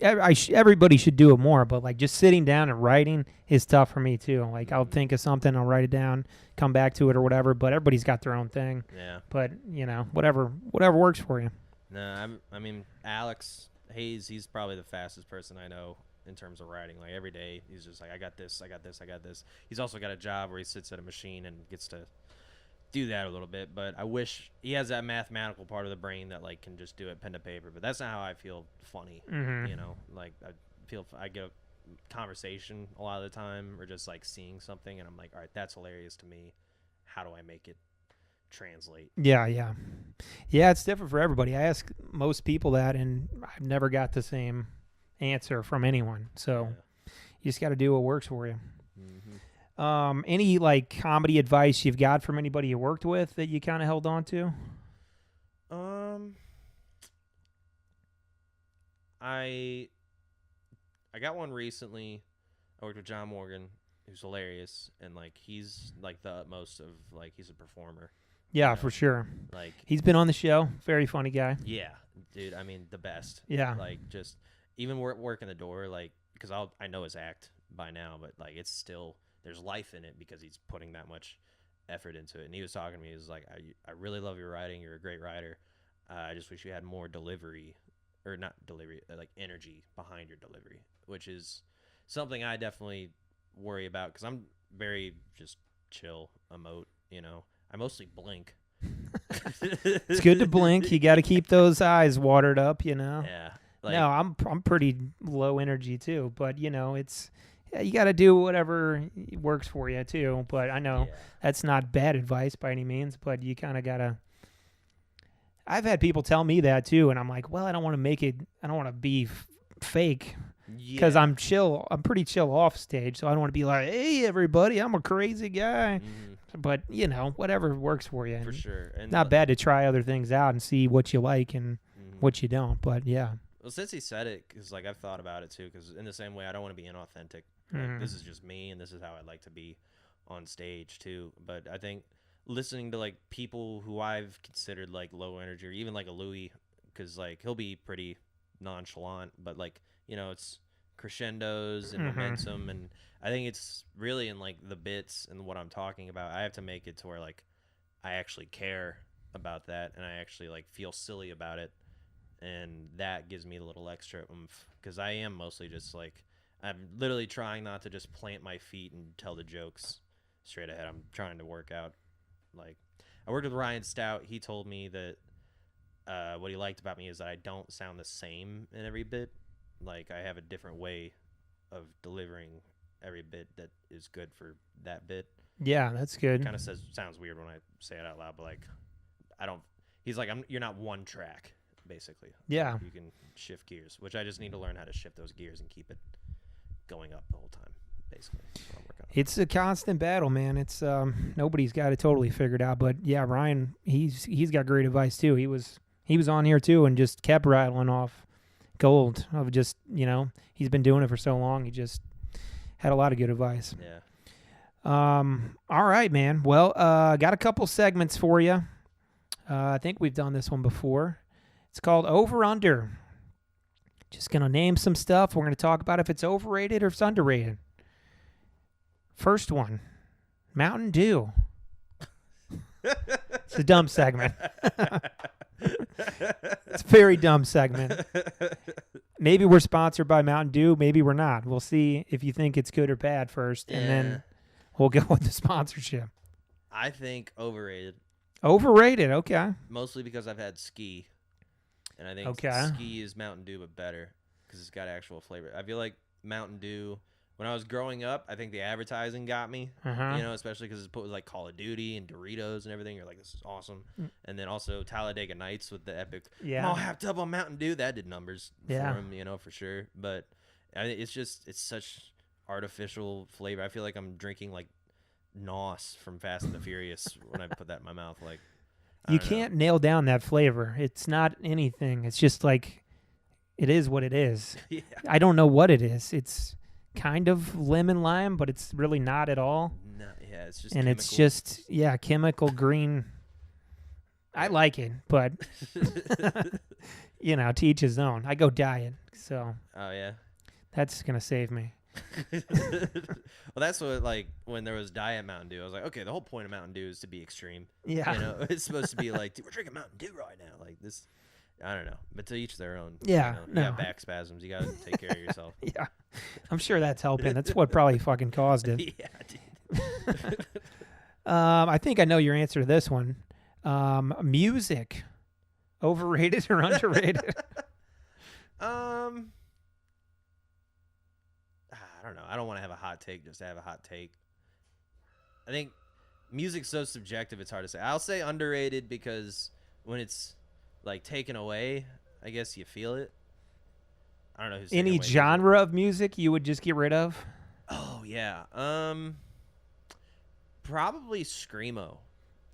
Speaker 1: everybody should do it more, but like just sitting down and writing is tough for me too. Like I'll think of something, I'll write it down, come back to it or whatever, but everybody's got their own thing.
Speaker 2: Yeah.
Speaker 1: But, whatever works for you.
Speaker 2: No, I mean, Alex Hayes, he's probably the fastest person I know in terms of writing. Like every day he's just like, I got this. He's also got a job where he sits at a machine and gets to do that a little bit, but I wish he has that mathematical part of the brain that like can just do it pen to paper. But that's not how I feel funny. You know, like I feel I get a conversation a lot of the time, or just like seeing something, and I'm like, all right, that's hilarious to me. How do I make it translate?
Speaker 1: Yeah. It's different for everybody. I ask most people that, and I've never got the same answer from anyone. So you just got to do what works for you. Any like comedy advice you've got from anybody you worked with that you kind of held on to?
Speaker 2: I got one recently. I worked with John Morgan, who's hilarious, and like he's like the utmost of like he's a performer.
Speaker 1: Yeah, for sure.
Speaker 2: Like
Speaker 1: he's been on the show. Very funny guy.
Speaker 2: Yeah, dude. I mean, the best.
Speaker 1: Yeah.
Speaker 2: Like just even working the door, like because I know his act by now, but like it's still. There's life in it because he's putting that much effort into it. And he was talking to me. He was like, I really love your writing. You're a great writer. I just wish you had more delivery, or not delivery, like energy behind your delivery, which is something I definitely worry about because I'm very just chill, emote, you know. I mostly blink.
Speaker 1: It's good to blink. You got to keep those eyes watered up, you know.
Speaker 2: Yeah. Like,
Speaker 1: no, I'm pretty low energy too, but you know, it's you got to do whatever works for you too. But I know that's not bad advice by any means, but you kind of got to. I've had people tell me that too, and I'm like, well, I don't want to make it. I don't want to be fake because I'm chill. I'm pretty chill off stage, so I don't want to be like, hey, everybody, I'm a crazy guy. But you know, whatever works for you.
Speaker 2: For sure, and
Speaker 1: not bad to try other things out and see what you like and what you don't. But yeah.
Speaker 2: Well, since he said it, because like I've thought about it too, because in the same way, I don't want to be inauthentic. Like, this is just me, and this is how I'd like to be on stage too. But I think listening to like people who I've considered like low energy, or even like a Louis, because like he'll be pretty nonchalant, but like you know it's crescendos and momentum, and I think it's really in like the bits and what I'm talking about. I have to make it to where like I actually care about that, and I actually like feel silly about it. And that gives me a little extra oomph because I am mostly just like I'm literally trying not to just plant my feet and tell the jokes straight ahead. I'm trying to work out. Like I worked with Ryan Stout. He told me that what he liked about me is that I don't sound the same in every bit. Like I have a different way of delivering every bit that is good for that bit.
Speaker 1: Yeah, that's good.
Speaker 2: Kind of sounds weird when I say it out loud, but like I don't. He's like you're not one track. Basically,
Speaker 1: yeah,
Speaker 2: you can shift gears, which I just need to learn how to shift those gears and keep it going up the whole time. Basically, that's what I'm working on.
Speaker 1: It's a constant battle, man. It's nobody's got it totally figured out, but yeah, Ryan, he's got great advice too. He was on here too and just kept rattling off gold of just he's been doing it for so long. He just had a lot of good advice.
Speaker 2: Yeah.
Speaker 1: All right, man. Well, got a couple segments for you. I think we've done this one before. It's called Over Under. Just going to name some stuff. We're going to talk about if it's overrated or if it's underrated. First one, Mountain Dew. It's a dumb segment. It's a very dumb segment. Maybe we're sponsored by Mountain Dew. Maybe we're not. We'll see if you think it's good or bad first, and then we'll go with the sponsorship.
Speaker 2: I think overrated.
Speaker 1: Overrated, okay.
Speaker 2: Mostly because I've had ski. And I think ski is Mountain Dew, but better because it's got actual flavor. I feel like Mountain Dew, when I was growing up, I think the advertising got me, especially because it's put with like Call of Duty and Doritos and everything. You're like, this is awesome. And then also Talladega Nights with the epic, I'll have double Mountain Dew. That did numbers for him, for sure. But it's such artificial flavor. I feel like I'm drinking like NOS from Fast and the Furious when I put that in my mouth. Like,
Speaker 1: you can't nail down that flavor. It's not anything. It's just like, it is what it is.
Speaker 2: Yeah.
Speaker 1: I don't know what it is. It's kind of lemon lime, but it's really not at all.
Speaker 2: No, yeah, it's just
Speaker 1: chemical. It's just, chemical green. I like it, but, to each his own. I go diet, so.
Speaker 2: Oh, yeah?
Speaker 1: That's going to save me.
Speaker 2: Well, that's what, like, when there was Diet Mountain Dew, I was like, okay, the whole point of Mountain Dew is to be extreme.
Speaker 1: Yeah.
Speaker 2: It's supposed to be like, dude, we're drinking Mountain Dew right now. Like, this, I don't know. But to each their own.
Speaker 1: Yeah.
Speaker 2: You got back spasms. You got to take care of yourself.
Speaker 1: Yeah. I'm sure that's helping. That's what probably fucking caused it.
Speaker 2: Yeah, dude.
Speaker 1: I think I know your answer to this one. Music, overrated or underrated?
Speaker 2: I don't know. I don't want to have a hot take just to have a hot take. I think music's so subjective, it's hard to say. I'll say underrated because when it's like taken away, I guess you feel it. I don't know who's
Speaker 1: Any genre of music you would just get rid of?
Speaker 2: Oh yeah. Probably screamo.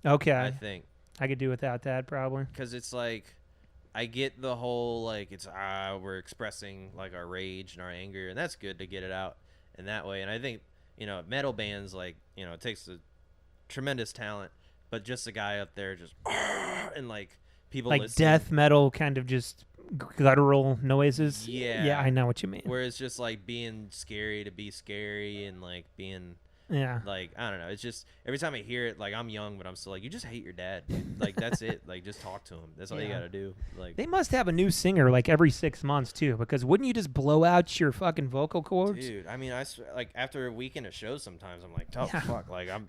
Speaker 1: Okay.
Speaker 2: I think
Speaker 1: I could do without that probably.
Speaker 2: because it's like I get the whole like it's we're expressing like our rage and our anger, and that's good to get it out in that way. And I think metal bands like it takes a tremendous talent, but just a guy up there just and like people
Speaker 1: like
Speaker 2: listening.
Speaker 1: Death metal kind of just guttural noises.
Speaker 2: Yeah,
Speaker 1: I know what you mean.
Speaker 2: Where it's just like being scary to be scary and like being.
Speaker 1: Yeah.
Speaker 2: Like, I don't know. It's just every time I hear it, like I'm young, but I'm still like, you just hate your dad, dude. Like that's it. Like just talk to him. That's all you gotta do. Like
Speaker 1: they must have a new singer like every 6 months too, because wouldn't you just blow out your fucking vocal cords?
Speaker 2: Dude, I mean, like after a weekend of shows, sometimes I'm like, oh fuck, like I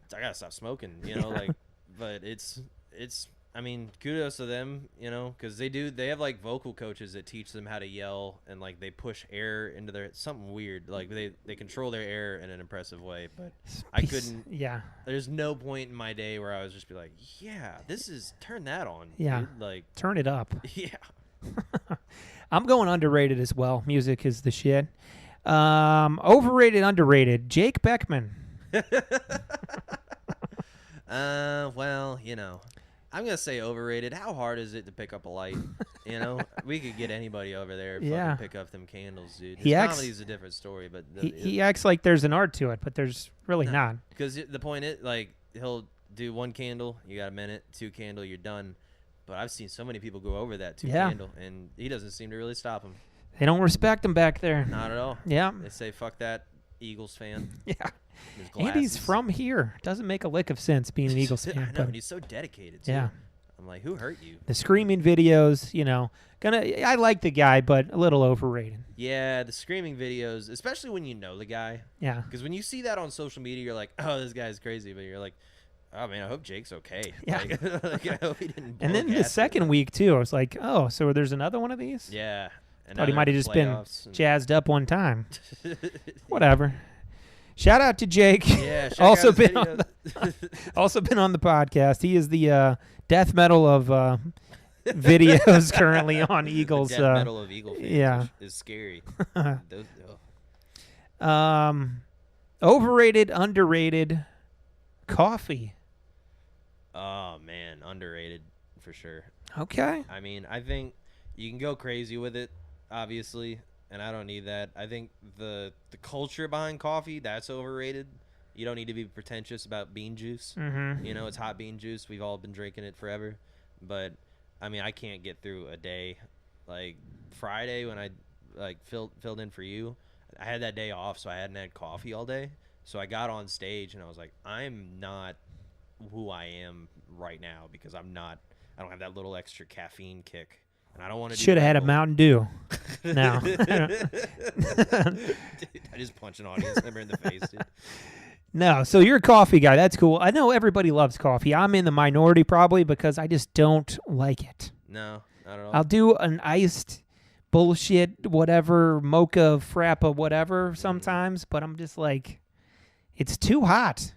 Speaker 2: gotta stop smoking, like, but it's. I mean, kudos to them, because they have like vocal coaches that teach them how to yell and like they push air into something weird. Like they control their air in an impressive way, but I couldn't.
Speaker 1: Yeah.
Speaker 2: There's no point in my day where I was just be like, yeah, turn that on.
Speaker 1: Yeah.
Speaker 2: Dude. Like
Speaker 1: turn it up.
Speaker 2: Yeah.
Speaker 1: I'm going underrated as well. Music is the shit. Overrated, underrated. Jake Beckman.
Speaker 2: Well, I'm going to say overrated. How hard is it to pick up a light? We could get anybody over there and fucking pick up them candles, dude. His comedy's a different story, but
Speaker 1: he acts like there's an art to it, but there's really not.
Speaker 2: Because the point is, like, he'll do 1 candle, you got a minute, 2 candle, you're done. But I've seen so many people go over that 2 candle, and he doesn't seem to really stop them.
Speaker 1: They don't respect him back there.
Speaker 2: Not at all.
Speaker 1: Yeah.
Speaker 2: They say, fuck that Eagles fan.
Speaker 1: Yeah. Andy's from here. Doesn't make a lick of sense being an Eagles fan.
Speaker 2: I know, and he's so dedicated, too.
Speaker 1: Yeah.
Speaker 2: I'm like, who hurt you?
Speaker 1: The screaming videos, I like the guy, but a little overrated.
Speaker 2: Yeah, the screaming videos, especially when you know the guy.
Speaker 1: Yeah.
Speaker 2: Because when you see that on social media, you're like, oh, this guy's crazy. But you're like, oh, man, I hope Jake's okay.
Speaker 1: Yeah.
Speaker 2: Like, I hope he didn't blow
Speaker 1: And then the second week, too, I was like, oh, so there's another one of these?
Speaker 2: Yeah. And
Speaker 1: thought he might have just been jazzed up one time. Whatever. Shout out to Jake.
Speaker 2: Yeah,
Speaker 1: also been on also been on the podcast. He is the death metal of videos currently on Eagles.
Speaker 2: The death metal of Eagle fans is scary.
Speaker 1: Overrated, underrated, coffee.
Speaker 2: Oh man, underrated for sure.
Speaker 1: Okay.
Speaker 2: I mean, I think you can go crazy with it, obviously. And I don't need that. I think the culture behind coffee, that's overrated. You don't need to be pretentious about bean juice.
Speaker 1: Mm-hmm.
Speaker 2: It's hot bean juice. We've all been drinking it forever. But, I mean, I can't get through a day. Like, Friday when I, like, filled in for you, I had that day off, so I hadn't had coffee all day. So I got on stage, and I was like, I'm not who I am right now because I don't have that little extra caffeine kick. And I don't want to.
Speaker 1: Should have had a Mountain Dew. No.
Speaker 2: Dude, I just punched an audience member in the face, dude.
Speaker 1: No, so you're a coffee guy. That's cool. I know everybody loves coffee. I'm in the minority probably because I just don't like it.
Speaker 2: No, not at all.
Speaker 1: I'll do an iced bullshit, whatever, mocha, frappa, whatever sometimes, but I'm just like, it's too hot.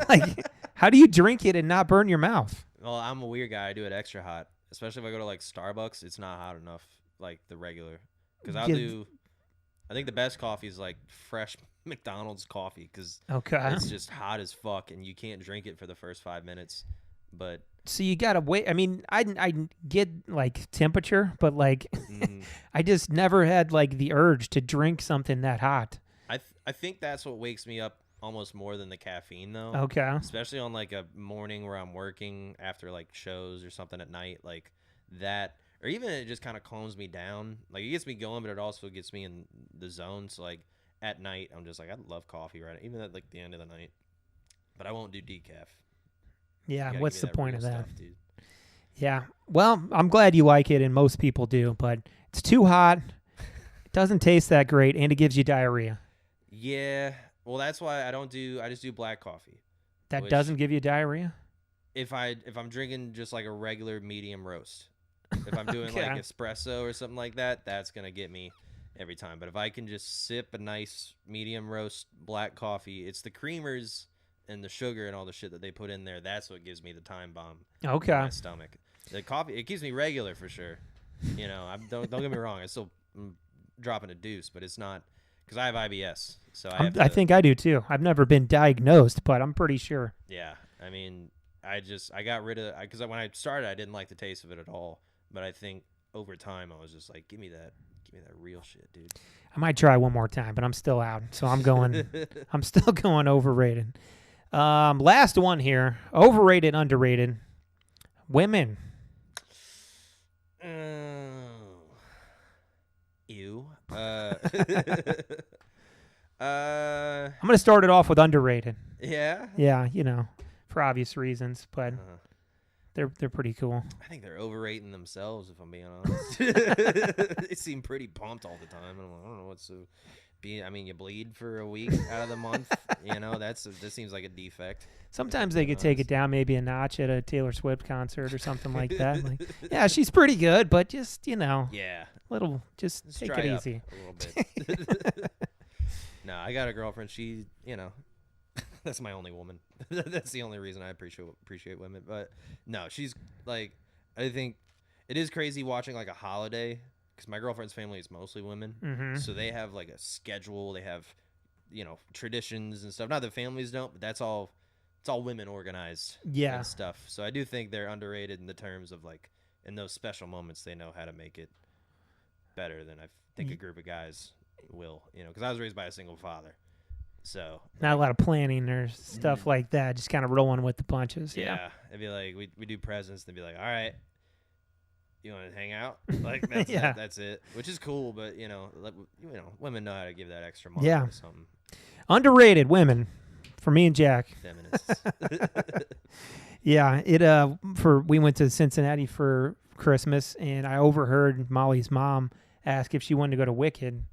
Speaker 1: Like, how do you drink it and not burn your mouth?
Speaker 2: Well, I'm a weird guy. I do it extra hot. Especially if I go to like Starbucks, it's not hot enough like the regular. Because I think the best coffee is like fresh McDonald's coffee because it's just hot as fuck and you can't drink it for the first 5 minutes. But
Speaker 1: so you gotta wait. I mean, I get like temperature, but like I just never had like the urge to drink something that hot.
Speaker 2: I think that's what wakes me up almost more than the caffeine though.
Speaker 1: Okay.
Speaker 2: Especially on like a morning where I'm working after like shows or something at night, like that, or even it just kind of calms me down. Like it gets me going, but it also gets me in the zone. So like at night, I'm just like, I love coffee right now, even at like the end of the night. But I won't do decaf.
Speaker 1: Yeah. What's the point of that?
Speaker 2: Stuff, dude.
Speaker 1: Yeah. Well, I'm glad you like it, and most people do, but it's too hot. It doesn't taste that great, and it gives you diarrhea.
Speaker 2: Yeah. Well, that's why I just do black coffee.
Speaker 1: That doesn't give you diarrhea?
Speaker 2: If I'm drinking just like a regular medium roast. If I'm doing like espresso or something like that, that's going to get me every time. But if I can just sip a nice medium roast black coffee, it's the creamers and the sugar and all the shit that they put in there. That's what gives me the time bomb in my stomach. The coffee, it keeps me regular for sure. You know, don't get me wrong. I still dropping a deuce, but it's not because I have IBS. So I
Speaker 1: think I do too. I've never been diagnosed, but I'm pretty sure.
Speaker 2: Yeah. I mean, I got rid of, because when I started, I didn't like the taste of it at all. But I think over time, I was just like, give me that real shit, dude.
Speaker 1: I might try one more time, but I'm still out. So I'm still going overrated. Last one here. Overrated, underrated. Women.
Speaker 2: Ew.
Speaker 1: I'm going to start it off with underrated.
Speaker 2: Yeah?
Speaker 1: Yeah, for obvious reasons, but they're pretty cool.
Speaker 2: I think they're overrating themselves, if I'm being honest. They seem pretty pumped all the time. And I'm like, I don't know what's so... I mean, you bleed for a week out of the month. This seems like a defect.
Speaker 1: Sometimes they could take it down maybe a notch at a Taylor Swift concert or something like that. Like, yeah, she's pretty good, but just,
Speaker 2: yeah,
Speaker 1: just take it easy.
Speaker 2: A little bit. No, I got a girlfriend. She, that's my only woman. That's the only reason I appreciate women. But no, she's like, I think it is crazy watching like a holiday. Because my girlfriend's family is mostly women, so they have like a schedule. They have, traditions and stuff. Not that families don't, but it's all women organized.
Speaker 1: Yeah,
Speaker 2: and stuff. So I do think they're underrated in the terms of like in those special moments they know how to make it better than I think a group of guys will. Because I was raised by a single father, so
Speaker 1: not a lot of planning or stuff like that. Just kind of rolling with the punches.
Speaker 2: Yeah, it'd be like we do presents. They'd be like, all right. You want to hang out? Like that's that's it, which is cool. But women know how to give that extra money or something.
Speaker 1: Underrated women, for me and Jack.
Speaker 2: Feminists.
Speaker 1: Yeah, we went to Cincinnati for Christmas, and I overheard Molly's mom ask if she wanted to go to Wicked,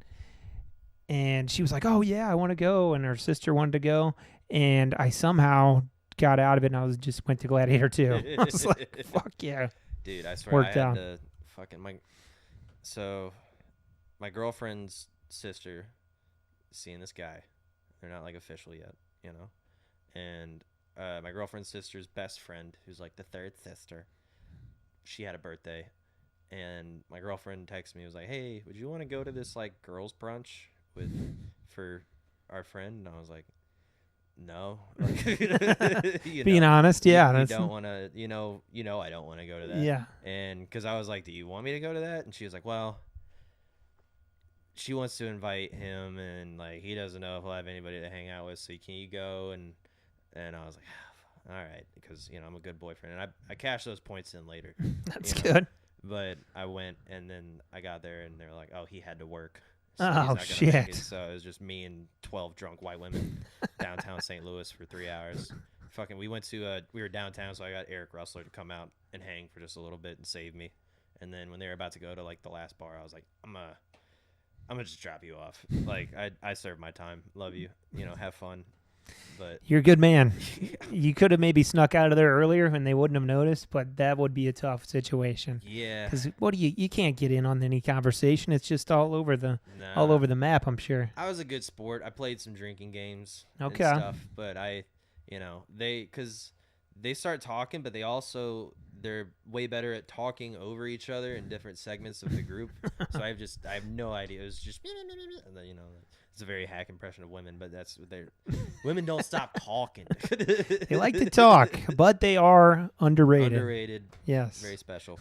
Speaker 1: and she was like, "Oh yeah, I want to go," and her sister wanted to go, and I somehow got out of it, and I just went to Gladiator 2. I was like, "Fuck yeah."
Speaker 2: Dude, I swear I had to fucking my girlfriend's sister seeing this guy. They're not like official yet, And my girlfriend's sister's best friend, who's like the third sister, she had a birthday, and my girlfriend texted me, was like, "Hey, would you want to go to this like girls brunch for our friend?" And I was like, no.
Speaker 1: Being honest, yeah.
Speaker 2: You don't want to, I don't want to go to that.
Speaker 1: Yeah.
Speaker 2: And because I was like, do you want me to go to that? And she was like, well, she wants to invite him, and like he doesn't know if he'll have anybody to hang out with, so can you go? And I was like, all right, because, I'm a good boyfriend. And I cashed those points in later.
Speaker 1: That's good.
Speaker 2: But I went, and then I got there, and they're like, oh, he had to work.
Speaker 1: So shit.
Speaker 2: So it was just me and 12 drunk white women downtown St. Louis for 3 hours. Fucking, we were downtown, so I got Eric Russler to come out and hang for just a little bit and save me. And then when they were about to go to like the last bar, I was like, I'm gonna just drop you off. Like I served my time. Love you. Have fun. But
Speaker 1: you're a good man. You could have maybe snuck out of there earlier and they wouldn't have noticed, but that would be a tough situation.
Speaker 2: Yeah.
Speaker 1: Because you can't get in on any conversation. It's just all over the map, I'm sure.
Speaker 2: I was a good sport. I played some drinking games and
Speaker 1: Okay.
Speaker 2: stuff, but they start talking, but they're way better at talking over each other in different segments of the group. So I have no idea. It was just, and then, it's a very hack impression of women, but that's what women don't stop talking.
Speaker 1: They like to talk, but they are underrated.
Speaker 2: Underrated.
Speaker 1: Yes.
Speaker 2: Very special.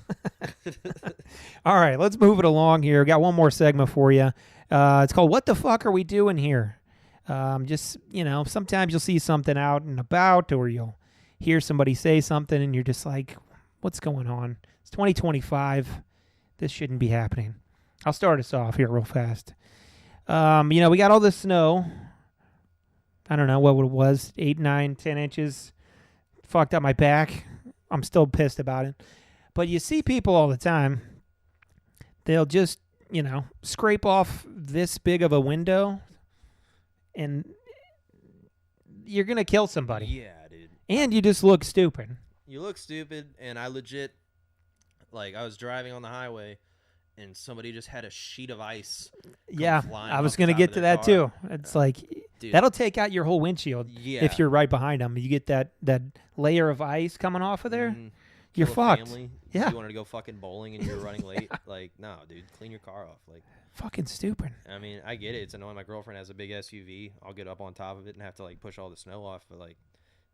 Speaker 1: All right, let's move it along here. Got one more segment for you. It's called What the Fuck Are We Doing Here? Just, sometimes you'll see something out and about, or you'll hear somebody say something and you're just like, what's going on? It's 2025. This shouldn't be happening. I'll start us off here real fast. We got all this snow. I don't know what it was, 8, 9, 10 inches. Fucked up my back. I'm still pissed about it. But you see people all the time. They'll just, scrape off this big of a window. And you're gonna kill somebody.
Speaker 2: Yeah, dude.
Speaker 1: And you just look stupid.
Speaker 2: You look stupid, and I legit, like, I was driving on the highway, and somebody just had a sheet of ice.
Speaker 1: Yeah, I was gonna get to that too. It's like, dude, that'll take out your whole windshield.
Speaker 2: Yeah.
Speaker 1: If you're right behind them, you get that layer of ice coming off of there. You're fucked.
Speaker 2: Family,
Speaker 1: yeah.
Speaker 2: You wanted to go fucking bowling and you're running late. Like, no, dude, clean your car off. Like,
Speaker 1: fucking stupid.
Speaker 2: I mean, I get it. It's annoying. My girlfriend has a big SUV. I'll get up on top of it and have to like push all the snow off. But like,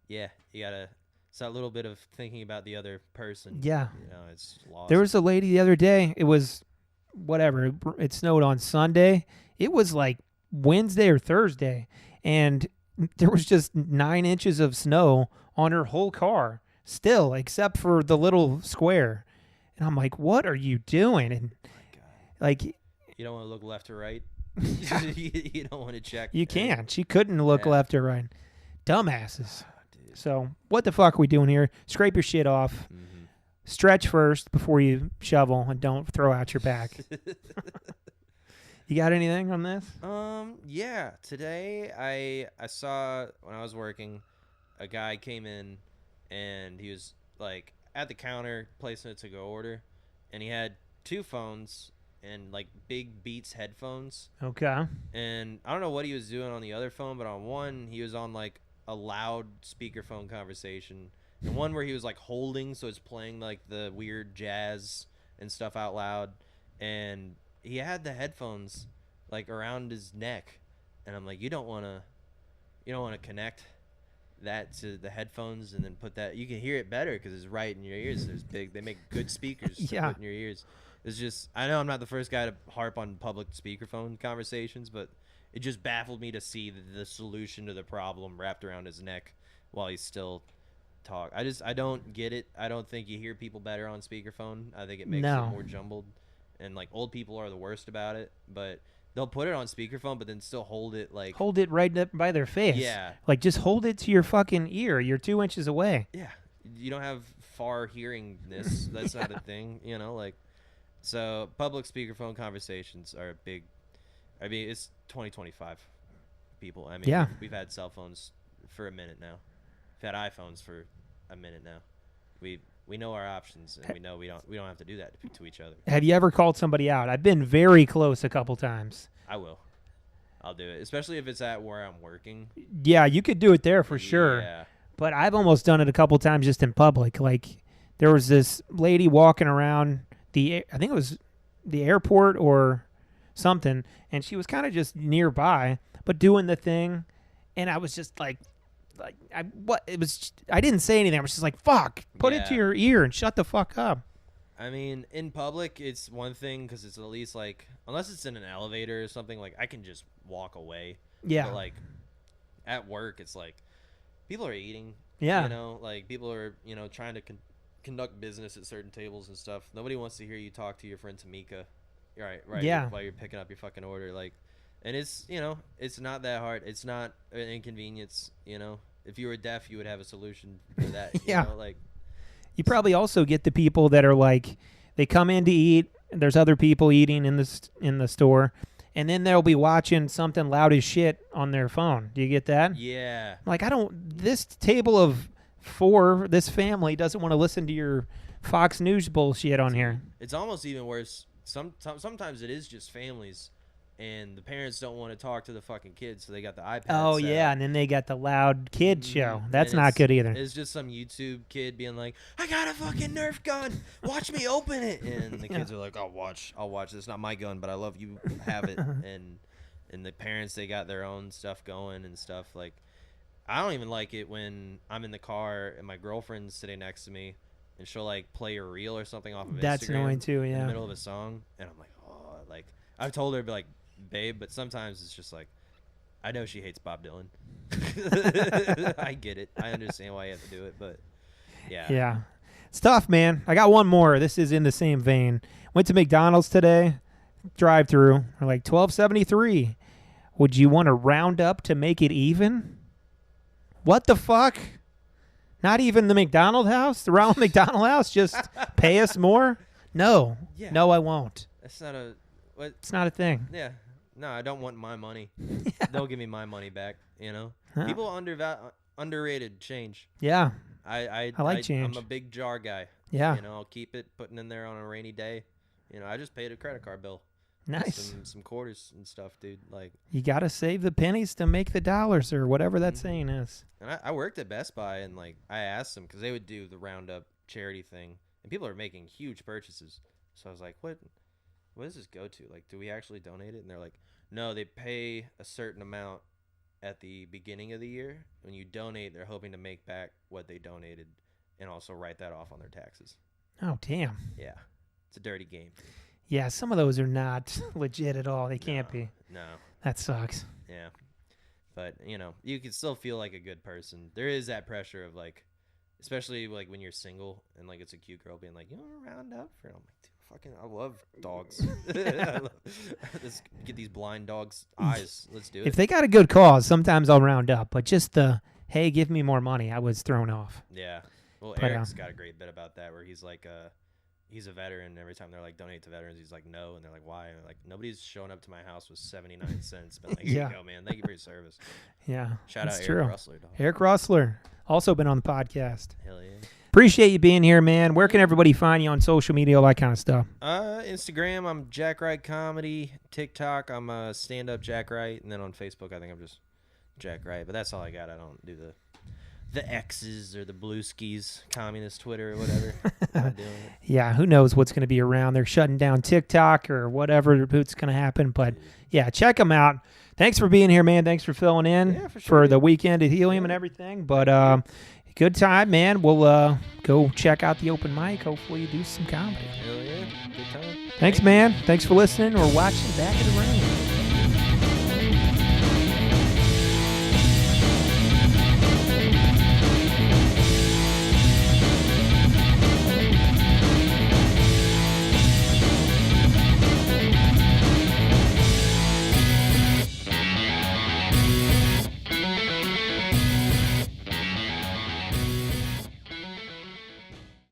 Speaker 2: yeah, you gotta. It's that little bit of thinking about the other person.
Speaker 1: Yeah.
Speaker 2: You know, it's lost.
Speaker 1: There was a lady the other day. It was whatever. It snowed on Sunday. It was like Wednesday or Thursday, and there was just 9 inches of snow on her whole car. Still, except for the little square. And I'm like, what are you doing? And like,
Speaker 2: you don't want to look left or right. You don't want to check.
Speaker 1: You can't. She couldn't look left or right. Dumbasses. So what the fuck are we doing here? Scrape your shit off. Mm-hmm. Stretch first before you shovel, and don't throw out your back. You got anything on this?
Speaker 2: Yeah. Today I saw when I was working, a guy came in. And he was like at the counter placing a to-go order, and he had 2 phones and like big Beats headphones.
Speaker 1: Okay.
Speaker 2: And I don't know what he was doing on the other phone, but on one he was on like a loud speakerphone conversation, and one where he was like holding, so it's playing like the weird jazz and stuff out loud, and he had the headphones like around his neck, and I'm like, you don't want to connect that to the headphones and then put that. You can hear it better because it's right in your ears. They make good speakers to put in your ears. It's just, I know I'm not the first guy to harp on public speakerphone conversations, but it just baffled me to see the solution to the problem wrapped around his neck while he's still talk. I don't get it. I don't think you hear people better on speakerphone. I think it makes it more jumbled, and like old people are the worst about it, but they'll put it on speakerphone, but then still hold it
Speaker 1: right up by their face.
Speaker 2: Yeah.
Speaker 1: Like, just hold it to your fucking ear. You're 2 inches away.
Speaker 2: Yeah. You don't have far hearingness. That's not a thing, you know? Like, so public speakerphone conversations are a big. I mean, it's 2025, people. I mean, we've had cell phones for a minute now. We've had iPhones for a minute now. We know our options, and we know we don't have to do that to each other.
Speaker 1: Have you ever called somebody out? I've been very close a couple times.
Speaker 2: I will. I'll do it, especially if it's at where I'm working.
Speaker 1: Yeah, you could do it there for sure.
Speaker 2: Yeah.
Speaker 1: But I've almost done it a couple times just in public. Like, there was this lady walking around I think it was the airport or something, and she was kind of just nearby, but doing the thing, and I was just like I didn't say anything. I was just like, fuck, put it to your ear and shut the fuck up.
Speaker 2: I mean, in public, it's one thing because it's at least like, unless it's in an elevator or something, like I can just walk away.
Speaker 1: Yeah.
Speaker 2: But like at work, it's like people are eating.
Speaker 1: Yeah.
Speaker 2: You know, like people are, trying to conduct business at certain tables and stuff. Nobody wants to hear you talk to your friend Tamika. Right.
Speaker 1: Yeah.
Speaker 2: While you're picking up your fucking order. Like, and it's, it's not that hard. It's not an inconvenience, If you were deaf, you would have a solution for that.
Speaker 1: Yeah.
Speaker 2: Like,
Speaker 1: you probably also get the people that are like, they come in to eat, and there's other people eating in the store, and then they'll be watching something loud as shit on their phone. Do you get that?
Speaker 2: Yeah.
Speaker 1: Like, this table of 4, this family doesn't want to listen to your Fox News bullshit on here.
Speaker 2: It's almost even worse. Sometimes it is just families, and the parents don't want to talk to the fucking kids, so they got the iPad.
Speaker 1: Oh, yeah, and then they got the loud kid show. That's not good either.
Speaker 2: It's just some YouTube kid being like, I got a fucking Nerf gun. Watch me open it. And the kids are like, I'll watch. It's not my gun, but I love you have it. And the parents, they got their own stuff going and stuff. Like, I don't even like it when I'm in the car and my girlfriend's sitting next to me, and she'll like play a reel or something off of
Speaker 1: That's
Speaker 2: Instagram
Speaker 1: annoying too, yeah.
Speaker 2: in the middle of a song, and I'm like, oh, like I've told her to be like, babe, but sometimes it's just like, I know she hates Bob Dylan. I get it. I understand why you have to do it, but yeah.
Speaker 1: Yeah. It's tough, man. I got one more. This is in the same vein. Went to McDonald's today, drive-through. We're like, $12.73. Would you want to round up to make it even? What the fuck? Not even the McDonald house? The Ronald McDonald house? Just pay us more? No.
Speaker 2: Yeah.
Speaker 1: No, I won't.
Speaker 2: That's not a... What?
Speaker 1: It's not a thing.
Speaker 2: Yeah. no, I don't want my money.
Speaker 1: Yeah.
Speaker 2: They'll give me my money back. You know,
Speaker 1: Huh.
Speaker 2: people underrated change.
Speaker 1: Yeah.
Speaker 2: I
Speaker 1: like change.
Speaker 2: I'm a big jar guy.
Speaker 1: Yeah.
Speaker 2: You know, I'll keep it putting in there on a rainy day. You know, I just paid a credit card bill.
Speaker 1: Nice.
Speaker 2: Some quarters and stuff, dude. Like,
Speaker 1: you got to save the pennies to make the dollars, or whatever that saying is.
Speaker 2: and I worked at Best Buy, and like I asked them because they would do the Roundup charity thing, and people are making huge purchases. So I was like, what does this go to? Like, do we actually donate it? And they're like, no, they pay a certain amount at the beginning of the year. When you donate, they're hoping to make back what they donated and also write that off on their taxes.
Speaker 1: Oh, damn.
Speaker 2: Yeah. It's a dirty game.
Speaker 1: Yeah, some of those are not legit at all. They can't be.
Speaker 2: No.
Speaker 1: That sucks.
Speaker 2: Yeah. But, you know, you can still feel like a good person. There is that pressure of, like, especially, like, when you're single and, like, it's a cute girl being like, you want to round up? And I'm like, dude, fucking, I love dogs. Let's get these blind dogs' eyes. Let's do it.
Speaker 1: If they got a good cause, sometimes I'll round up. But just the, hey, give me more money, I was thrown off.
Speaker 2: Yeah. Well,
Speaker 1: But,
Speaker 2: Eric's got a great bit about that where he's like, he's a veteran. Every time they're like, donate to veterans, he's like, no. And they're like, why? And they're like, nobody's showing up to my house with 79 cents. But like, here
Speaker 1: Yeah.
Speaker 2: you go, man. Thank you for your service.
Speaker 1: Yeah.
Speaker 2: Shout
Speaker 1: that's
Speaker 2: out
Speaker 1: true.
Speaker 2: Eric Russler, dog.
Speaker 1: Eric Russler, also been on the podcast.
Speaker 2: Hell yeah.
Speaker 1: Appreciate you being here, man. Where can everybody find you on social media, all that kind of stuff?
Speaker 2: Instagram, I'm Jack Wright Comedy. TikTok, I'm stand-up Jack Wright. And then on Facebook, I think I'm just Jack Wright. But that's all I got. I don't do the X's or the blue skis, communist Twitter or whatever. Not doing it.
Speaker 1: Yeah, who knows what's going to be around. They're shutting down TikTok or whatever what's going to happen. But, yeah, check them out. Thanks for being here, man. Thanks for filling in
Speaker 2: Yeah, for sure.
Speaker 1: the weekend at Helium and everything. But good time, man. We'll go check out the open mic. Hopefully you do some comedy.
Speaker 2: Hell yeah. Good time.
Speaker 1: Thanks, man. Thanks for listening or watching Back of the Ring.